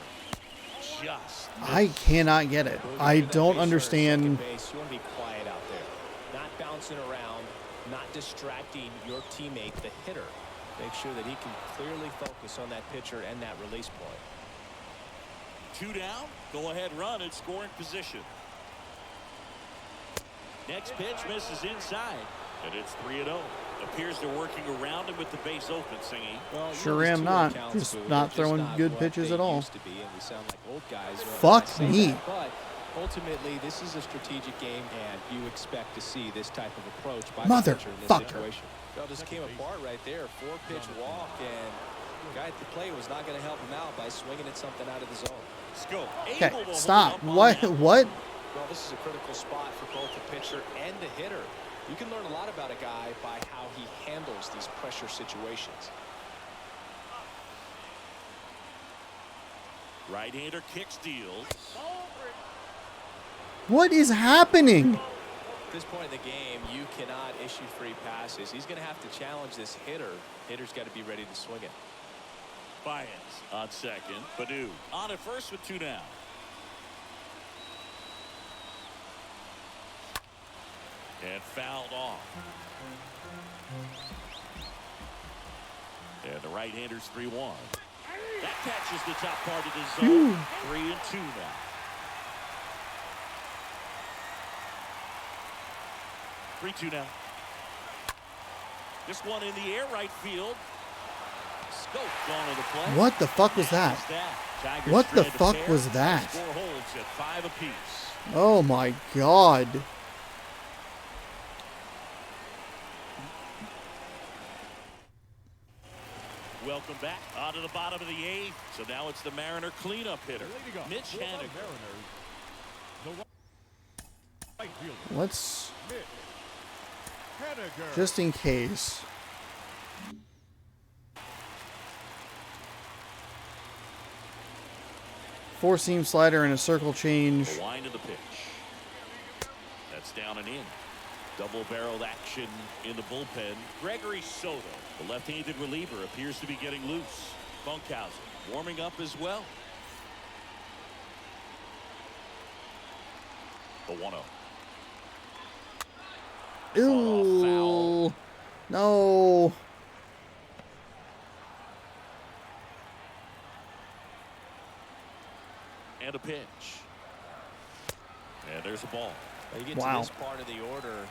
[SPEAKER 2] Just
[SPEAKER 1] I cannot get it. I don't understand.
[SPEAKER 3] Base, you want to be quiet out there, not bouncing around, not distracting your teammate, the hitter. Make sure that he can clearly focus on that pitcher and that release point.
[SPEAKER 2] 2 down. Go-ahead run in scoring position. Next pitch misses inside. And it's 3-0. Appears they're working around him with the base open, Singy.
[SPEAKER 3] Well,
[SPEAKER 1] Sure am not. Just not throwing good pitches at all.
[SPEAKER 3] Used to be, and we sound like old guys when I
[SPEAKER 1] Fuck
[SPEAKER 3] say
[SPEAKER 1] me.
[SPEAKER 3] that, but ultimately, this is a strategic game, and you expect to see this type of approach by the pitcher in this
[SPEAKER 1] Motherfucker.
[SPEAKER 3] situation. Well, just came apart right there. 4-pitch walk, and the guy at the plate was not going to help him out by swinging at something out of the zone.
[SPEAKER 2] Scope.
[SPEAKER 1] Okay,
[SPEAKER 2] able to hold
[SPEAKER 1] stop.
[SPEAKER 2] up on
[SPEAKER 1] What?
[SPEAKER 2] that.
[SPEAKER 1] What?
[SPEAKER 3] Well, this is a critical spot for both the pitcher and the hitter. You can learn a lot about a guy by how he handles these pressure situations.
[SPEAKER 2] Right-hander kick steals.
[SPEAKER 1] What is happening?
[SPEAKER 3] At this point in the game, you cannot issue free passes. He's going to have to challenge this hitter. Hitter's got to be ready to swing it.
[SPEAKER 2] Baez on second. Baddoo on at first with 2 down. And fouled off. And the right-hander's 3-1. That catches the top part of the zone. 3-2 now. 3-2 now. This one in the air, right field. Scope gone to the play.
[SPEAKER 1] What the fuck was that?
[SPEAKER 2] Tigers
[SPEAKER 1] What the
[SPEAKER 2] thread the
[SPEAKER 1] fuck
[SPEAKER 2] pair.
[SPEAKER 1] was that?
[SPEAKER 2] Score holds at 5 apiece.
[SPEAKER 1] Oh my god.
[SPEAKER 2] Welcome back onto the bottom of the 8th. So now it's the Mariner cleanup hitter,
[SPEAKER 4] Leading off
[SPEAKER 2] Mitch
[SPEAKER 4] for the
[SPEAKER 2] Haniger.
[SPEAKER 4] Mariners, the right fielder,
[SPEAKER 1] Let's,
[SPEAKER 4] Mitch Haniger.
[SPEAKER 1] just in case. Four-seam slider and a circle change.
[SPEAKER 2] The wind of the pitch. That's down and in. Double-barreled action in the bullpen. Gregory Soto, the left-handed reliever, appears to be getting loose. Funkhauser warming up as well. The 1-0.
[SPEAKER 1] Ew. No.
[SPEAKER 2] And a pitch. And there's a ball.
[SPEAKER 3] When you get
[SPEAKER 1] Wow.
[SPEAKER 3] to this part of the order,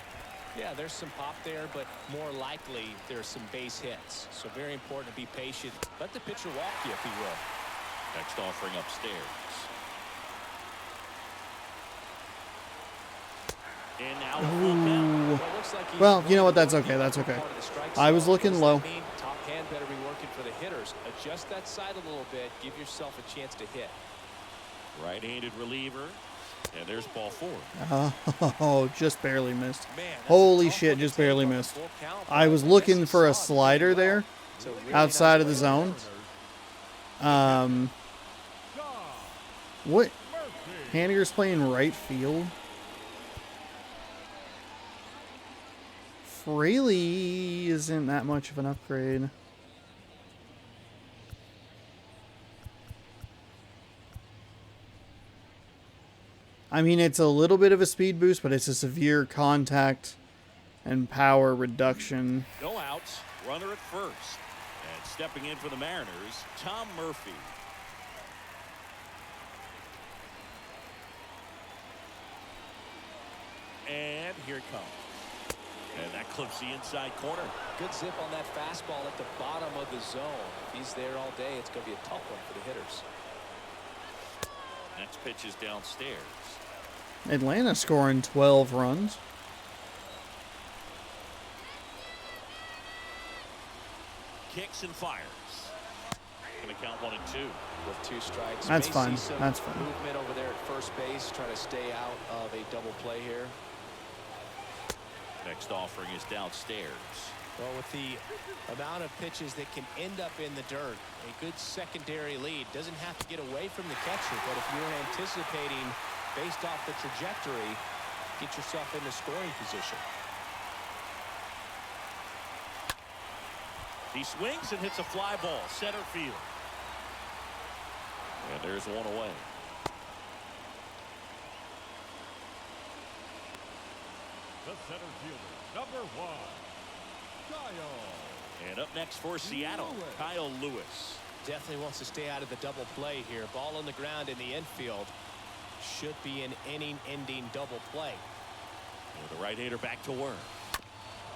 [SPEAKER 3] yeah, there's some pop there, but more likely there's some base hits. So very important to be patient. Let the pitcher walk you, if he will.
[SPEAKER 2] Next offering upstairs. And now the full count.
[SPEAKER 1] Ooh.
[SPEAKER 3] It looks like he's
[SPEAKER 1] Well, you know what?
[SPEAKER 3] really
[SPEAKER 1] That's okay. That's okay.
[SPEAKER 3] part of the strike
[SPEAKER 1] I was
[SPEAKER 3] zone.
[SPEAKER 1] looking
[SPEAKER 3] What does
[SPEAKER 1] low.
[SPEAKER 3] that mean? Top hand better be working for the hitters. Adjust that side a little bit. Give yourself a chance to hit.
[SPEAKER 2] Right-handed reliever. And there's ball 4.
[SPEAKER 1] Oh, just barely missed.
[SPEAKER 3] Man, that's a
[SPEAKER 1] Holy
[SPEAKER 3] tough
[SPEAKER 1] shit,
[SPEAKER 3] one to
[SPEAKER 1] just
[SPEAKER 3] take
[SPEAKER 1] barely
[SPEAKER 3] on the
[SPEAKER 1] missed.
[SPEAKER 3] full count,
[SPEAKER 1] I
[SPEAKER 3] but
[SPEAKER 1] was
[SPEAKER 3] I guess
[SPEAKER 1] looking
[SPEAKER 3] he
[SPEAKER 1] for a
[SPEAKER 3] saw it
[SPEAKER 1] slider
[SPEAKER 3] pretty well.
[SPEAKER 1] there
[SPEAKER 3] So really
[SPEAKER 1] outside
[SPEAKER 3] nice
[SPEAKER 1] of the
[SPEAKER 3] way to
[SPEAKER 1] zone.
[SPEAKER 4] Mariners.
[SPEAKER 1] What?
[SPEAKER 4] Murphy.
[SPEAKER 1] Haniger's playing right field. Fraley isn't that much of an upgrade. I mean, it's a little bit of a speed boost, but it's a severe contact and power reduction.
[SPEAKER 2] No outs. Runner at first. And stepping in for the Mariners, Tom Murphy. And here it comes. And that clips the inside corner.
[SPEAKER 3] Good zip on that fastball at the bottom of the zone. If he's there all day, it's going to be a tough one for the hitters.
[SPEAKER 2] Next pitch is downstairs.
[SPEAKER 1] Atlanta scoring 12 runs.
[SPEAKER 2] Kicks and fires. Going to count 1 and 2.
[SPEAKER 3] With 2 strikes.
[SPEAKER 1] That's
[SPEAKER 3] May
[SPEAKER 1] fine.
[SPEAKER 3] see some
[SPEAKER 1] That's fine.
[SPEAKER 3] movement over there at first base, trying to stay out of a double play here.
[SPEAKER 2] Next offering is downstairs.
[SPEAKER 3] Well, with the amount of pitches that can end up in the dirt, a good secondary lead doesn't have to get away from the catcher, but if you're anticipating based off the trajectory, get yourself into scoring position.
[SPEAKER 2] He swings and hits a fly ball, center field. And there's 1 away.
[SPEAKER 4] The center fielder, number 1, Kyle.
[SPEAKER 2] And up next for Seattle,
[SPEAKER 4] Lewis.
[SPEAKER 2] Kyle Lewis.
[SPEAKER 3] Definitely wants to stay out of the double play here. Ball on the ground in the infield. Should be an inning-ending double play.
[SPEAKER 2] And the right-hander back to work.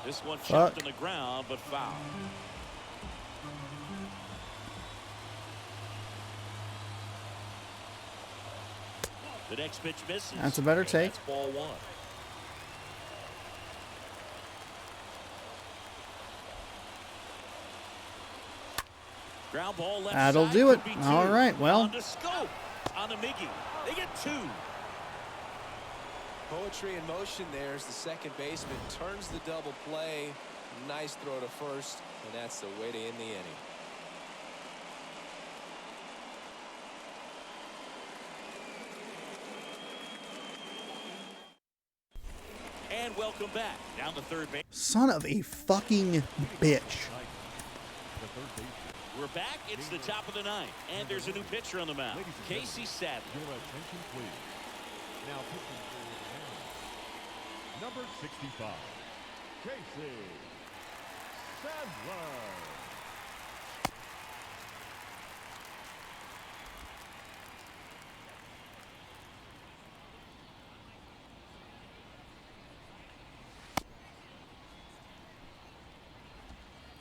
[SPEAKER 2] This one
[SPEAKER 1] Fuck.
[SPEAKER 2] chopped on the ground, but foul. The next pitch misses.
[SPEAKER 1] That's a better
[SPEAKER 2] And
[SPEAKER 1] take.
[SPEAKER 2] that's ball 1. Ground ball left
[SPEAKER 1] That'll
[SPEAKER 2] side,
[SPEAKER 1] do it.
[SPEAKER 2] could be 2.
[SPEAKER 1] All right, well.
[SPEAKER 2] On to Scope. On to Miggy. They get 2.
[SPEAKER 3] Poetry in motion there as the second baseman turns the double play. Nice throw to first, and that's the way to end the inning.
[SPEAKER 2] And welcome back. Down to third base.
[SPEAKER 1] Son of a fucking bitch.
[SPEAKER 4] The third baseman.
[SPEAKER 2] We're back. It's the top of the 9th. And there's a new pitcher on the mound.
[SPEAKER 4] Ladies and
[SPEAKER 2] Casey Sadler.
[SPEAKER 4] Your attention, please. Now pitching for the Mariners, number 65, Casey Sadler.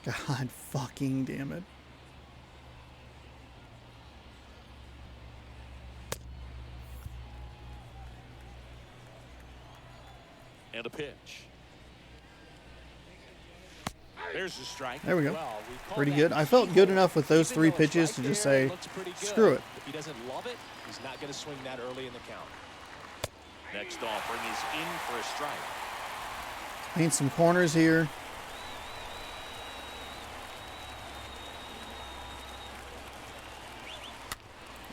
[SPEAKER 1] God fucking damn it.
[SPEAKER 2] And a pitch. There's the strike.
[SPEAKER 1] There we go.
[SPEAKER 3] Well, we call
[SPEAKER 1] Pretty
[SPEAKER 3] that
[SPEAKER 1] good. I felt good
[SPEAKER 3] keyhole.
[SPEAKER 1] enough with those
[SPEAKER 3] Even
[SPEAKER 1] 3
[SPEAKER 3] though it's
[SPEAKER 1] pitches
[SPEAKER 3] right
[SPEAKER 1] to just
[SPEAKER 3] there,
[SPEAKER 1] say,
[SPEAKER 3] it looks pretty good.
[SPEAKER 1] screw it.
[SPEAKER 3] If he doesn't love it, he's not going to swing that early in the count.
[SPEAKER 2] Next offering is in for a strike.
[SPEAKER 1] Paint some corners here.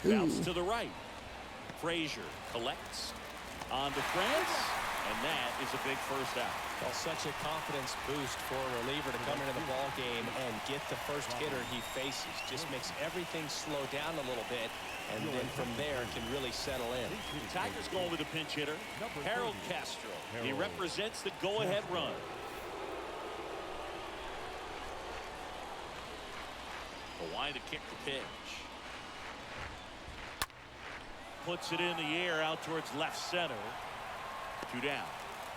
[SPEAKER 2] Bounce
[SPEAKER 1] Ooh.
[SPEAKER 2] to the right. Frazier collects on to France, and that is a big first out.
[SPEAKER 3] Well, such a confidence boost for a reliever to come into the ball game and get the first hitter he faces. Just makes everything slow down a little bit, and then from there can really settle in.
[SPEAKER 2] Tigers going with a pinch hitter, Harold Castro. He represents the go-ahead run. Hawaii to kick the pitch. Puts it in the air out towards left center. 2 down.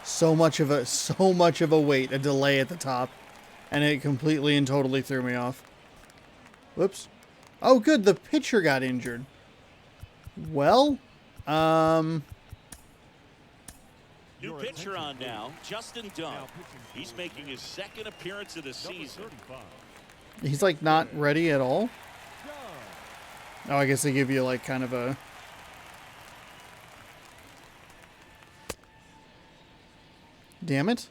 [SPEAKER 1] So much of a wait, a delay at the top, and it completely and totally threw me off. Whoops. Oh, good. The pitcher got injured. Well,
[SPEAKER 2] New pitcher on now, Justin Dunn. He's making his second appearance of the season.
[SPEAKER 1] He's like not ready at all. Oh, I guess they give you like kind of a... Damn it.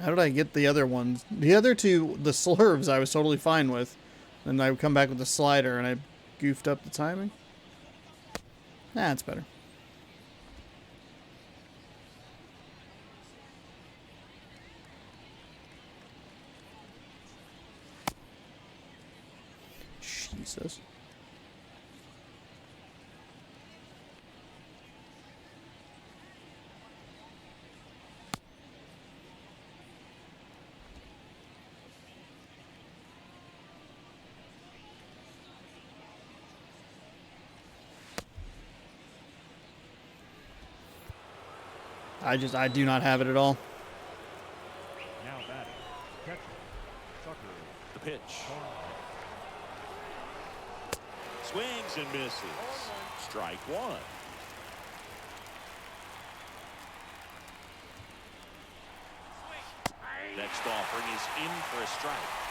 [SPEAKER 1] How did I get the other ones? The other two, the slurves, I was totally fine with. Then I would come back with the slider and I goofed up the timing. Nah, it's better. Jesus. I do not have it at all.
[SPEAKER 4] Now batting, catcher, Tucker.
[SPEAKER 2] The pitch. Swings and misses. Strike one. Next offering is in for a strike.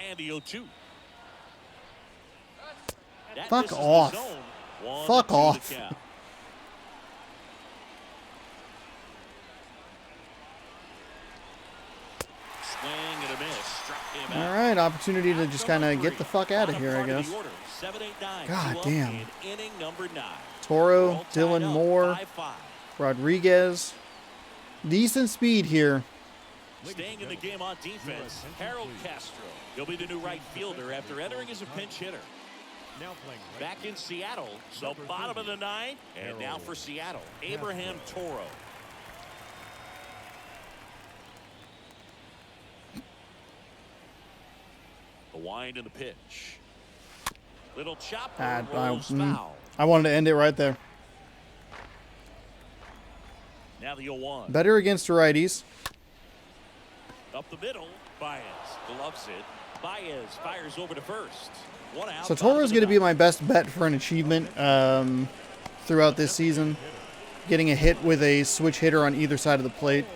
[SPEAKER 2] And the 0-2. That
[SPEAKER 1] Fuck
[SPEAKER 2] misses the
[SPEAKER 1] off.
[SPEAKER 2] zone. 1-2
[SPEAKER 1] Fuck
[SPEAKER 2] the
[SPEAKER 1] off.
[SPEAKER 2] count. Swing and a miss. Struck him out.
[SPEAKER 1] All right, opportunity to just kind of get the fuck out of
[SPEAKER 2] Bottom
[SPEAKER 1] here, I
[SPEAKER 2] part of
[SPEAKER 1] guess.
[SPEAKER 2] the order, 7-8-9,
[SPEAKER 1] God
[SPEAKER 2] 2 up
[SPEAKER 1] damn.
[SPEAKER 2] in inning number 9.
[SPEAKER 1] Toro,
[SPEAKER 2] All tied
[SPEAKER 1] Dylan
[SPEAKER 2] up,
[SPEAKER 1] Moore,
[SPEAKER 2] 5-5.
[SPEAKER 1] Rodriguez. Decent speed here.
[SPEAKER 2] Staying in the game on defense, Harold Castro. He'll be the new right fielder after entering as a pinch hitter.
[SPEAKER 4] Now playing right
[SPEAKER 2] Back in Seattle, so bottom of the 9th, and now for Seattle, Abraham Toro. The wind and the pitch. Little chopper rolls foul.
[SPEAKER 1] I wanted to end it right there.
[SPEAKER 2] Now the 0-1.
[SPEAKER 1] Better against righties.
[SPEAKER 2] Up the middle, Baez gloves it. Baez fires over to first. One out.
[SPEAKER 1] So Toro's going to be my best bet for an achievement throughout this season. Getting a hit with a switch hitter on either side of the plate.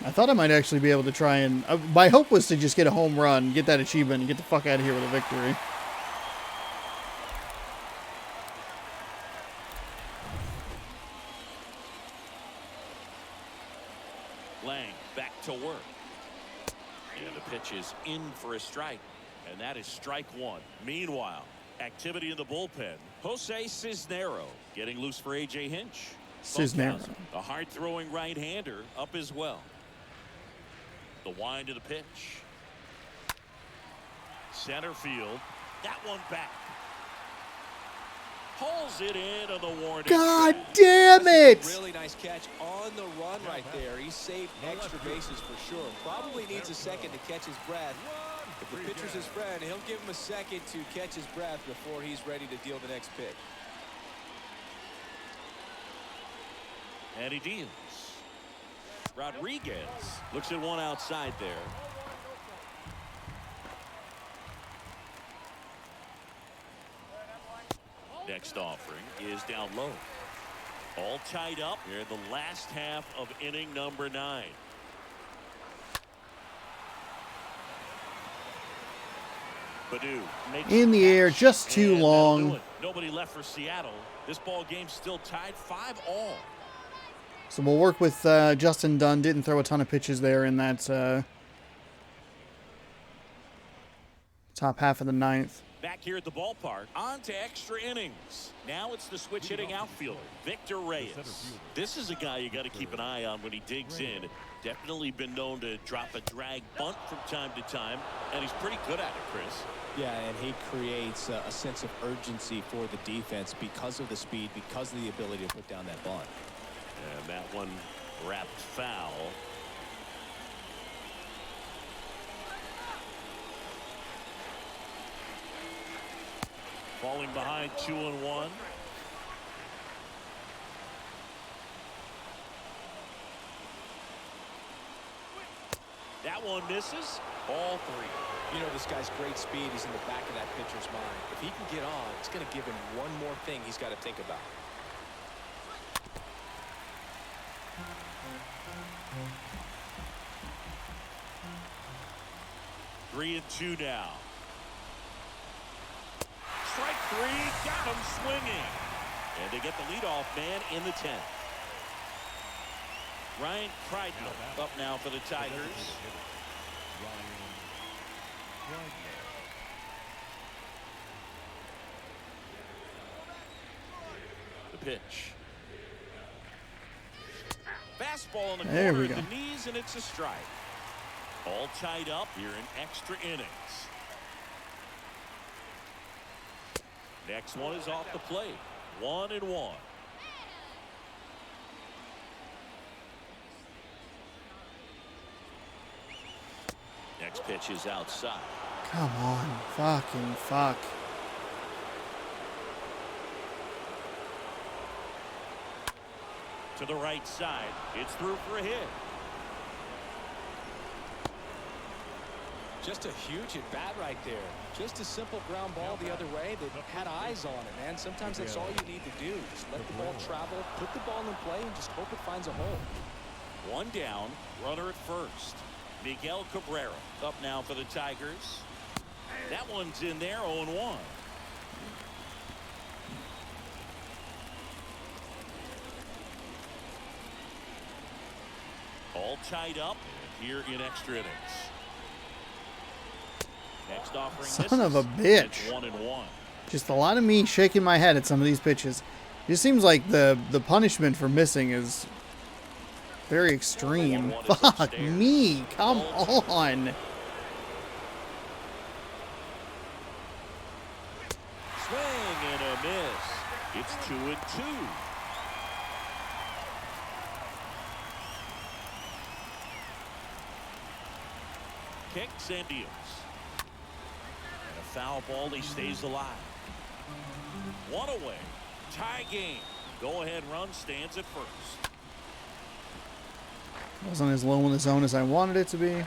[SPEAKER 1] I thought I might actually be able to try and... my hope was to just get a home run, get that achievement, and get the fuck out of here with a victory.
[SPEAKER 2] Lang back to work. And the pitch is in for a strike. And that is strike one. Meanwhile, activity in the bullpen. Jose Cisnero getting loose for A.J. Hinch.
[SPEAKER 1] Cisnero.
[SPEAKER 2] A hard-throwing right-hander up as well. The wind of the pitch. Center field. That one back. Pulls it in on the warning.
[SPEAKER 1] God
[SPEAKER 2] track.
[SPEAKER 1] damn it!
[SPEAKER 3] Really nice catch on the run right there. He saved extra bases for sure. Probably needs a second to catch his breath. If the pitcher's his friend, he'll give him a second to catch his breath before he's ready to deal the next pitch.
[SPEAKER 2] And he deals. Rodriguez looks at one outside there. Next offering is down low. All tied up here in the last half of inning number 9. Baddoo makes
[SPEAKER 1] In the air, just too
[SPEAKER 2] and that'll do
[SPEAKER 1] long.
[SPEAKER 2] it. Nobody left for Seattle. This ball game still tied 5-all.
[SPEAKER 1] So we'll work with Justin Dunn. Didn't throw a ton of pitches there in that top half of the 9th.
[SPEAKER 2] Back here at the ballpark, on to extra innings. Now it's the switch hitting outfielder, Victor Reyes. This is a guy you got to keep an eye on when he digs in. Definitely been known to drop a drag bunt from time to time, and he's pretty good at it, Chris.
[SPEAKER 3] Yeah, and he creates a sense of urgency for the defense because of the speed, because of the ability to put down that bunt.
[SPEAKER 2] And that one wrapped foul. Falling behind 2-1. That one misses. All three.
[SPEAKER 3] You know, this guy's great speed is in the back of that pitcher's mind. If he can get on, it's going to give him one more thing he's got to think about.
[SPEAKER 2] Three and two now. Strike three, got him swinging. And they get the leadoff man in the 10th. Ryan Kreidler up now for the Tigers. The pitch. Fastball in the
[SPEAKER 1] There we
[SPEAKER 2] corner
[SPEAKER 1] go.
[SPEAKER 2] at the knees, and it's a strike. All tied up here in extra innings. Next one is off the plate. 1-1. Next pitch is outside.
[SPEAKER 1] Come on. Fucking fuck.
[SPEAKER 2] To the right side. It's through for a hit.
[SPEAKER 3] Just a huge at bat right there. Just a simple ground ball the other way that had eyes on it, man. Sometimes that's all you need to do. Just let the ball travel, put the ball in play, and just hope it finds a hole.
[SPEAKER 2] One down, runner at first. Miguel Cabrera up now for the Tigers. That one's in there, 0-1. All tied up here in extra innings. Next offering.
[SPEAKER 1] Son of a bitch.
[SPEAKER 2] It's 1-1.
[SPEAKER 1] Just a lot of me shaking my head at some of these pitches. It just seems like the punishment for missing is very extreme.
[SPEAKER 2] 1-1 is
[SPEAKER 1] Fuck
[SPEAKER 2] upstairs.
[SPEAKER 1] me. Come on.
[SPEAKER 2] Swing and a miss. It's 2-2. Kicks and deals. And a foul ball. He stays alive. One away. Tie game. Go ahead run stands at first.
[SPEAKER 1] Wasn't as low in the zone as I wanted it to be.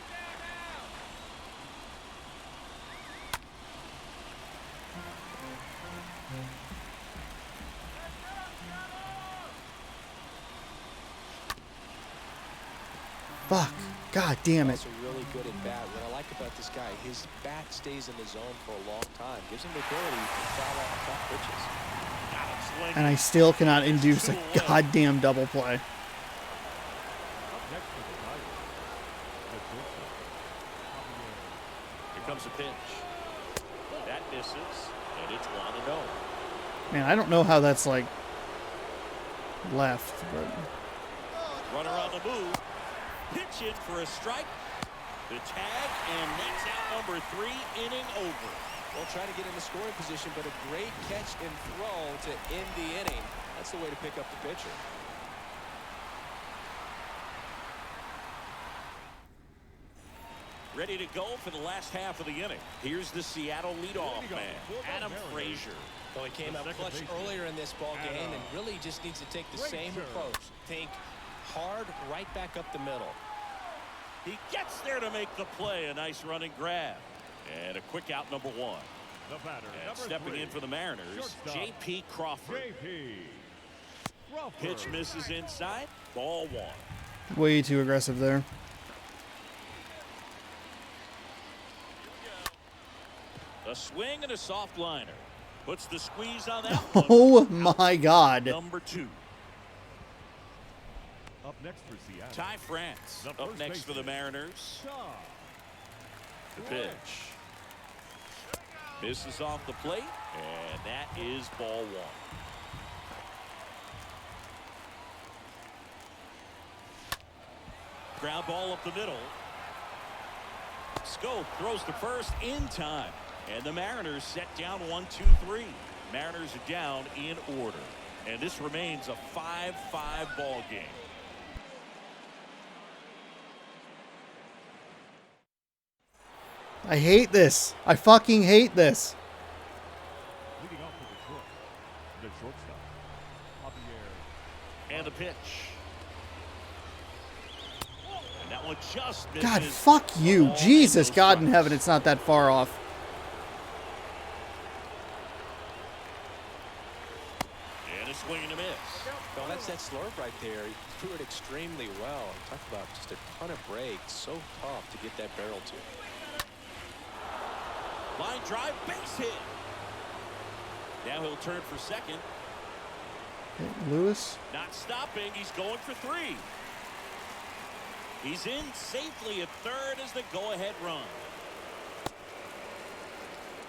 [SPEAKER 1] Fuck. God damn it.
[SPEAKER 3] Also really good at bat. What I like about this guy, his bat stays in the zone for a long time. Gives him the ability to foul out tough pitches.
[SPEAKER 2] Got him swinging.
[SPEAKER 1] And I still cannot induce a goddamn double play.
[SPEAKER 4] Up next for the Tigers, the pitcher, Javier.
[SPEAKER 2] Here comes a pitch. That misses. And it's 1-0.
[SPEAKER 1] Man, I don't know how that's like left, but
[SPEAKER 2] Runner on the move. Pitch in for a strike. The tag, and that's out number 3, inning over.
[SPEAKER 3] Well, try to get in the scoring position, but a great catch and throw to end the inning. That's the way to pick up the pitcher.
[SPEAKER 2] Ready to go for the last half of the inning. Here's the Seattle leadoff man, Adam Frazier.
[SPEAKER 3] Well, he came up clutch earlier in this ball game and really just needs to take the same approach. Think hard right back up the middle.
[SPEAKER 2] He gets there to make the play. A nice running grab. And a quick out, number 1.
[SPEAKER 4] The batter,
[SPEAKER 2] And
[SPEAKER 4] number
[SPEAKER 2] stepping
[SPEAKER 4] 3,
[SPEAKER 2] in for the Mariners,
[SPEAKER 4] shortstop,
[SPEAKER 2] J.P. Crawford.
[SPEAKER 4] J.P. Crawford.
[SPEAKER 2] Pitch misses inside. Ball 1.
[SPEAKER 1] way too aggressive there.
[SPEAKER 2] A swing and a soft liner. Puts the squeeze on that one.
[SPEAKER 1] Oh my God.
[SPEAKER 2] Number 2.
[SPEAKER 4] Up next for Seattle,
[SPEAKER 2] Ty France
[SPEAKER 4] The
[SPEAKER 2] up
[SPEAKER 4] first
[SPEAKER 2] next for the
[SPEAKER 4] baseman.
[SPEAKER 2] Mariners.
[SPEAKER 4] Shaw.
[SPEAKER 2] The pitch. Misses off the plate, and that is ball one. Ground ball up the middle. Schoop throws to first in time. And the Mariners set down 1-2-3. Mariners are down in order. And this remains a 5-5 ball game.
[SPEAKER 1] I hate this. I fucking hate this.
[SPEAKER 4] Leading off for Detroit, the shortstop, Javier.
[SPEAKER 2] And the pitch. And that one just misses.
[SPEAKER 1] God, fuck you. Jesus, God in heaven, it's not that far off.
[SPEAKER 2] And a swing and a miss.
[SPEAKER 3] Well, that's that slurve right there. He threw it extremely well. Talk about just a ton of breaks. So tough to get that barrel to.
[SPEAKER 2] Line drive, base hit. Now he'll turn for second.
[SPEAKER 1] Lewis?
[SPEAKER 2] Not stopping. He's going for three. He's in safely at third as the go-ahead run.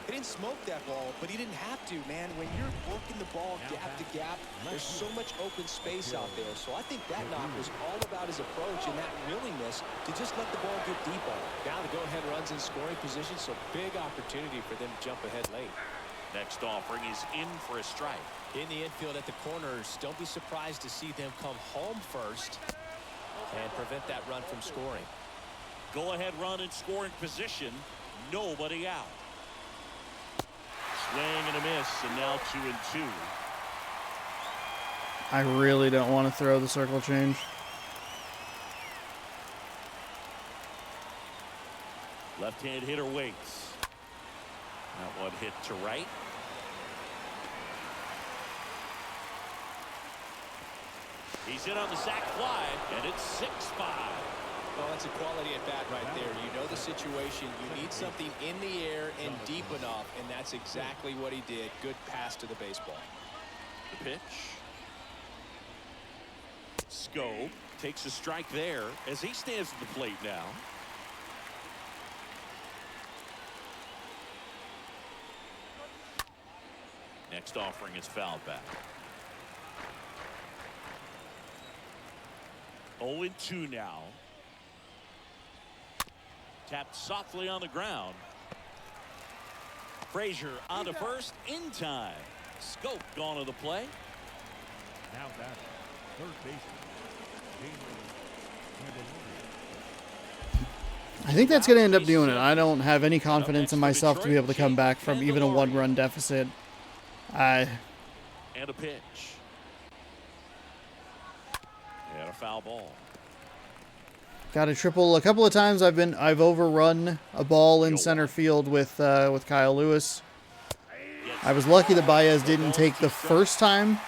[SPEAKER 3] He didn't smoke that ball, but he didn't have to, man. When you're working the ball gap to gap, there's so much open space out there. So I think that knock was all about his approach and that willingness to just let the ball get deep on it. Now the go-ahead runs in scoring position, so big opportunity for them to jump ahead late.
[SPEAKER 2] Next offering is in for a strike.
[SPEAKER 3] In the infield at the corners, don't be surprised to see them come home first and prevent that run from scoring.
[SPEAKER 2] Go-ahead run in scoring position. Nobody out. Swing and a miss, and now 2-2.
[SPEAKER 1] I really don't want to throw the circle change.
[SPEAKER 2] Left-hand hitter waits. That one hit to right. He's in on the sac fly, and it's 6-5.
[SPEAKER 3] Well, that's a quality at bat right there. You know the situation. You need something in the air and deep enough, and that's exactly what he did. Good pass to the baseball.
[SPEAKER 2] The pitch. Schoop takes a strike there as he stands at the plate now. Next offering is fouled back. 0-2 now. Tapped softly on the ground. Frazier on to first in time. Schoop gone to the play.
[SPEAKER 4] Now batting, third baseman, Jamer Candelario.
[SPEAKER 1] I think that's going to end up doing it. I don't have any confidence in myself to be able to come back from even a one-run deficit.
[SPEAKER 2] And a pitch. And a foul ball.
[SPEAKER 1] Got a triple a couple of times. I've overrun a ball in center field with Kyle Lewis. I was lucky that Baez didn't take the first time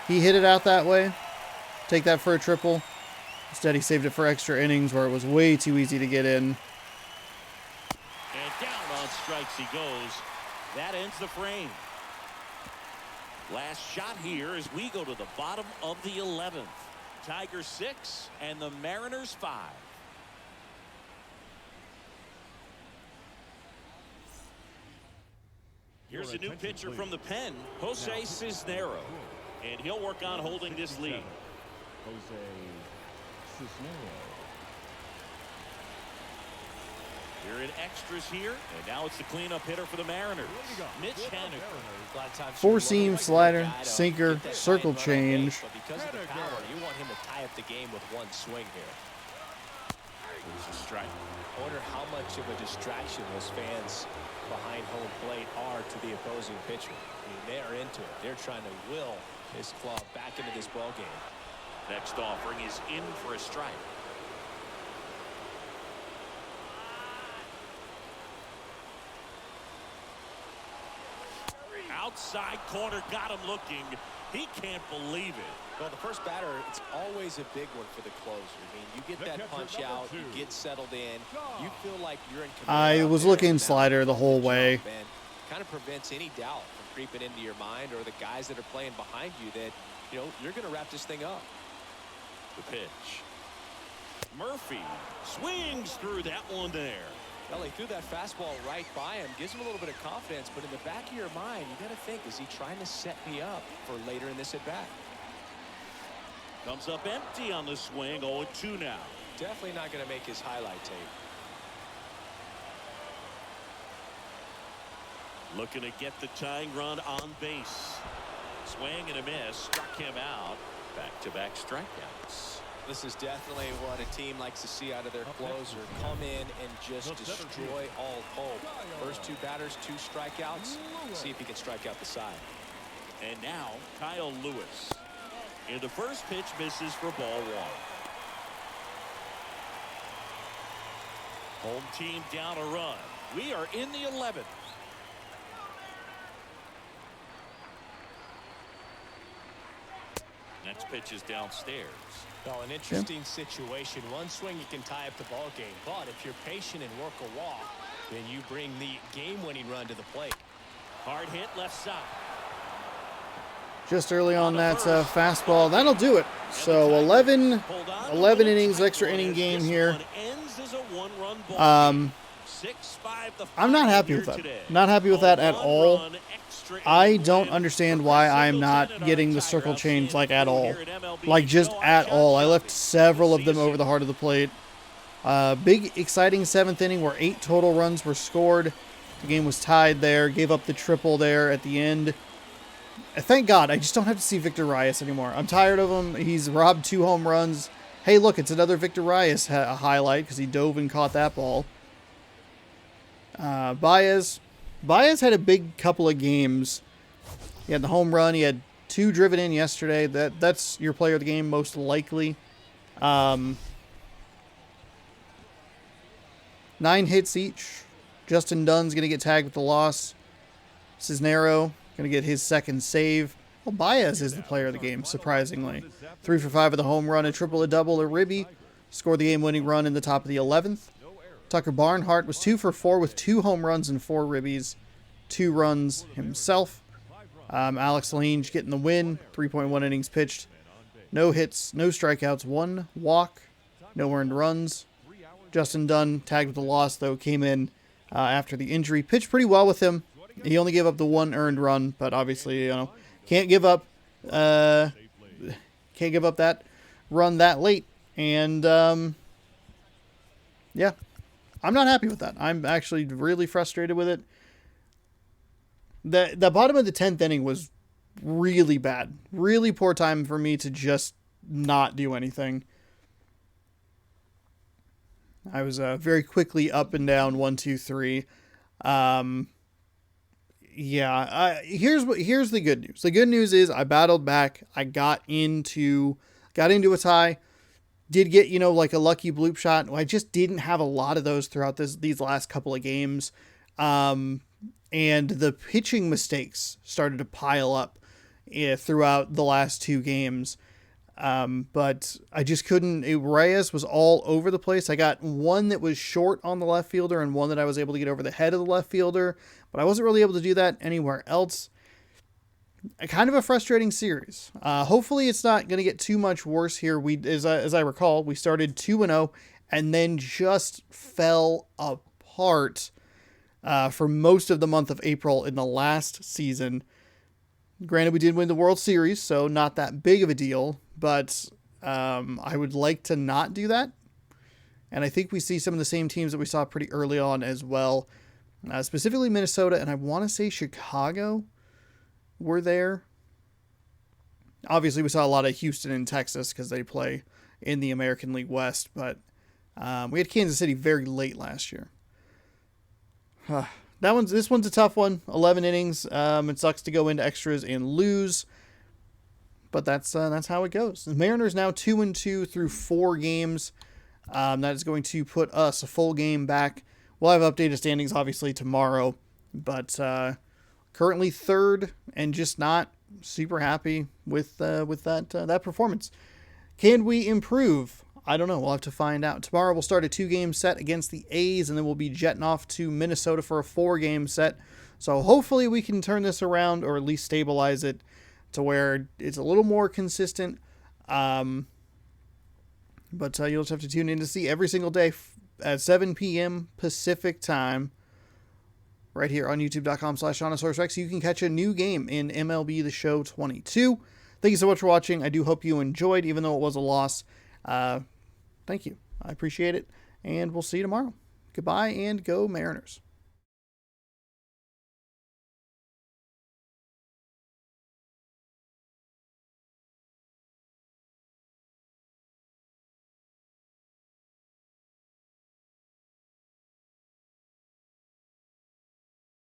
[SPEAKER 1] he hit it out that way. Take that for a triple. Instead, he saved it for extra innings where it was way too easy to get in.
[SPEAKER 2] And down on strikes he goes. That ends the frame. Last shot here as we go to the bottom of the 11th. Tigers 6 and the Mariners 5. Here's a new pitcher from the pen, Jose Cisnero, and he'll work on holding this lead.
[SPEAKER 4] Jose Cisnero.
[SPEAKER 2] We're in extras here, and now it's the cleanup hitter for the Mariners, Mitch Haniger.
[SPEAKER 1] Four-seam, slider, sinker, circle change.
[SPEAKER 3] But because of the power, you want him to tie up the game with one swing here.
[SPEAKER 2] There's a strike.
[SPEAKER 3] I wonder how much of a distraction those fans behind home plate are to the opposing pitcher. I mean, they're into it. They're trying to will this club back into this ball game.
[SPEAKER 2] Next offering is in for a strike. Outside corner, got him looking. He can't believe it.
[SPEAKER 3] Well, the first batter, it's always a big one for the closer. I mean, you get that punch out, you get settled in, you feel like you're in command.
[SPEAKER 1] I was looking slider the whole way.
[SPEAKER 3] And kind of prevents any doubt from creeping into your mind or the guys that are playing behind you that, you know, you're going to wrap this thing up.
[SPEAKER 2] The pitch. Murphy swings through that one there.
[SPEAKER 3] Well, he threw that fastball right by him, gives him a little bit of confidence, but in the back of your mind, you got to think, is he trying to set me up for later in this at-bat?
[SPEAKER 2] Comes up empty on the swing. 0-2 now.
[SPEAKER 3] Definitely not going to make his highlight tape.
[SPEAKER 2] Looking to get the tying run on base. Swing and a miss. Struck him out. Back-to-back strikeouts.
[SPEAKER 3] This is definitely what a team likes to see out of their closer. Come in and just destroy all hope. First 2 batters, 2 strikeouts. See if he can strike out the side.
[SPEAKER 2] And now Kyle Lewis. And the first pitch misses for ball 1. Home team down a run. We are in the 11th. Next pitch is downstairs.
[SPEAKER 3] Well, an interesting situation. One swing you can tie up the ball game, but if you're patient and work a walk, then you bring the game-winning run to the plate.
[SPEAKER 2] Hard hit left side.
[SPEAKER 1] Just early on that fastball. That'll do it. So 11 innings, extra inning game here. I'm not happy with that. Not happy with that at all. I don't understand why I'm not getting the circle change like at all. Like just at all. I left several of them over the heart of the plate. Big exciting 7th inning where 8 total runs were scored. The game was tied there. Gave up the triple there at the end. Thank God I just don't have to see Victor Reyes anymore. I'm tired of him. He's robbed 2 home runs. Hey, look, it's another Victor Reyes highlight because he dove and caught that ball. Baez had a big couple of games. He had the home run. He had 2 driven in yesterday. That's your player of the game most likely. 9 hits each. Justin Dunn's going to get tagged with the loss. Cisnero going to get his 2nd save. Well, Baez is the player of the game, surprisingly. 3 for 5 with a home run, a triple, a double, a ribby. Scored the game-winning run in the top of the 11th. Tucker Barnhart was 2 for 4 with 2 home runs and 4 ribbies. 2 runs himself. Alex Lange getting the win. 3.1 innings pitched. No hits, no strikeouts, 1 walk, no earned runs. Justin Dunn, tagged with the loss, though, came in after the injury. Pitched pretty well with him. He only gave up the 1 earned run, but obviously, can't give up that run that late. And, yeah, I'm not happy with that. I'm actually really frustrated with it. The bottom of the 10th inning was really bad. Really poor time for me to just not do anything. I was very quickly up and down 1, 2, 3. Here's the good news. The good news is I battled back. I got into a tie. Did get, like a lucky bloop shot. I just didn't have a lot of those throughout these last couple of games. And the pitching mistakes started to pile up throughout the last 2 games. But I just couldn't. Reyes was all over the place. I got one that was short on the left fielder and one that I was able to get over the head of the left fielder, but I wasn't really able to do that anywhere else. Kind of a frustrating series. Hopefully it's not going to get too much worse here. As I recall, we started 2-0 and then just fell apart for most of the month of April in the last season. Granted, we did win the World Series, so not that big of a deal, but I would like to not do that. And I think we see some of the same teams that we saw pretty early on as well, specifically Minnesota, and I want to say Chicago were there. Obviously, we saw a lot of Houston and Texas because they play in the American League West, but we had Kansas City very late last year. This one's a tough one. 11 innings. It sucks to go into extras and lose, but that's how it goes. The Mariners now 2-2 through 4 games. That is going to put us a full game back. We'll have updated standings obviously tomorrow, but currently 3rd and just not super happy with that performance. Can we improve? I don't know. We'll have to find out. Tomorrow we'll start a 2-game set against the A's, and then we'll be jetting off to Minnesota for a 4-game set. So hopefully we can turn this around or at least stabilize it to where it's a little more consistent. But you'll just have to tune in to see every single day at 7 p.m. Pacific time, right here on youtube.com/SeanOsaurusRex. You can catch a new game in MLB The Show 22. Thank you so much for watching. I do hope you enjoyed, even though it was a loss. Thank you. I appreciate it, and we'll see you tomorrow. Goodbye, and go Mariners.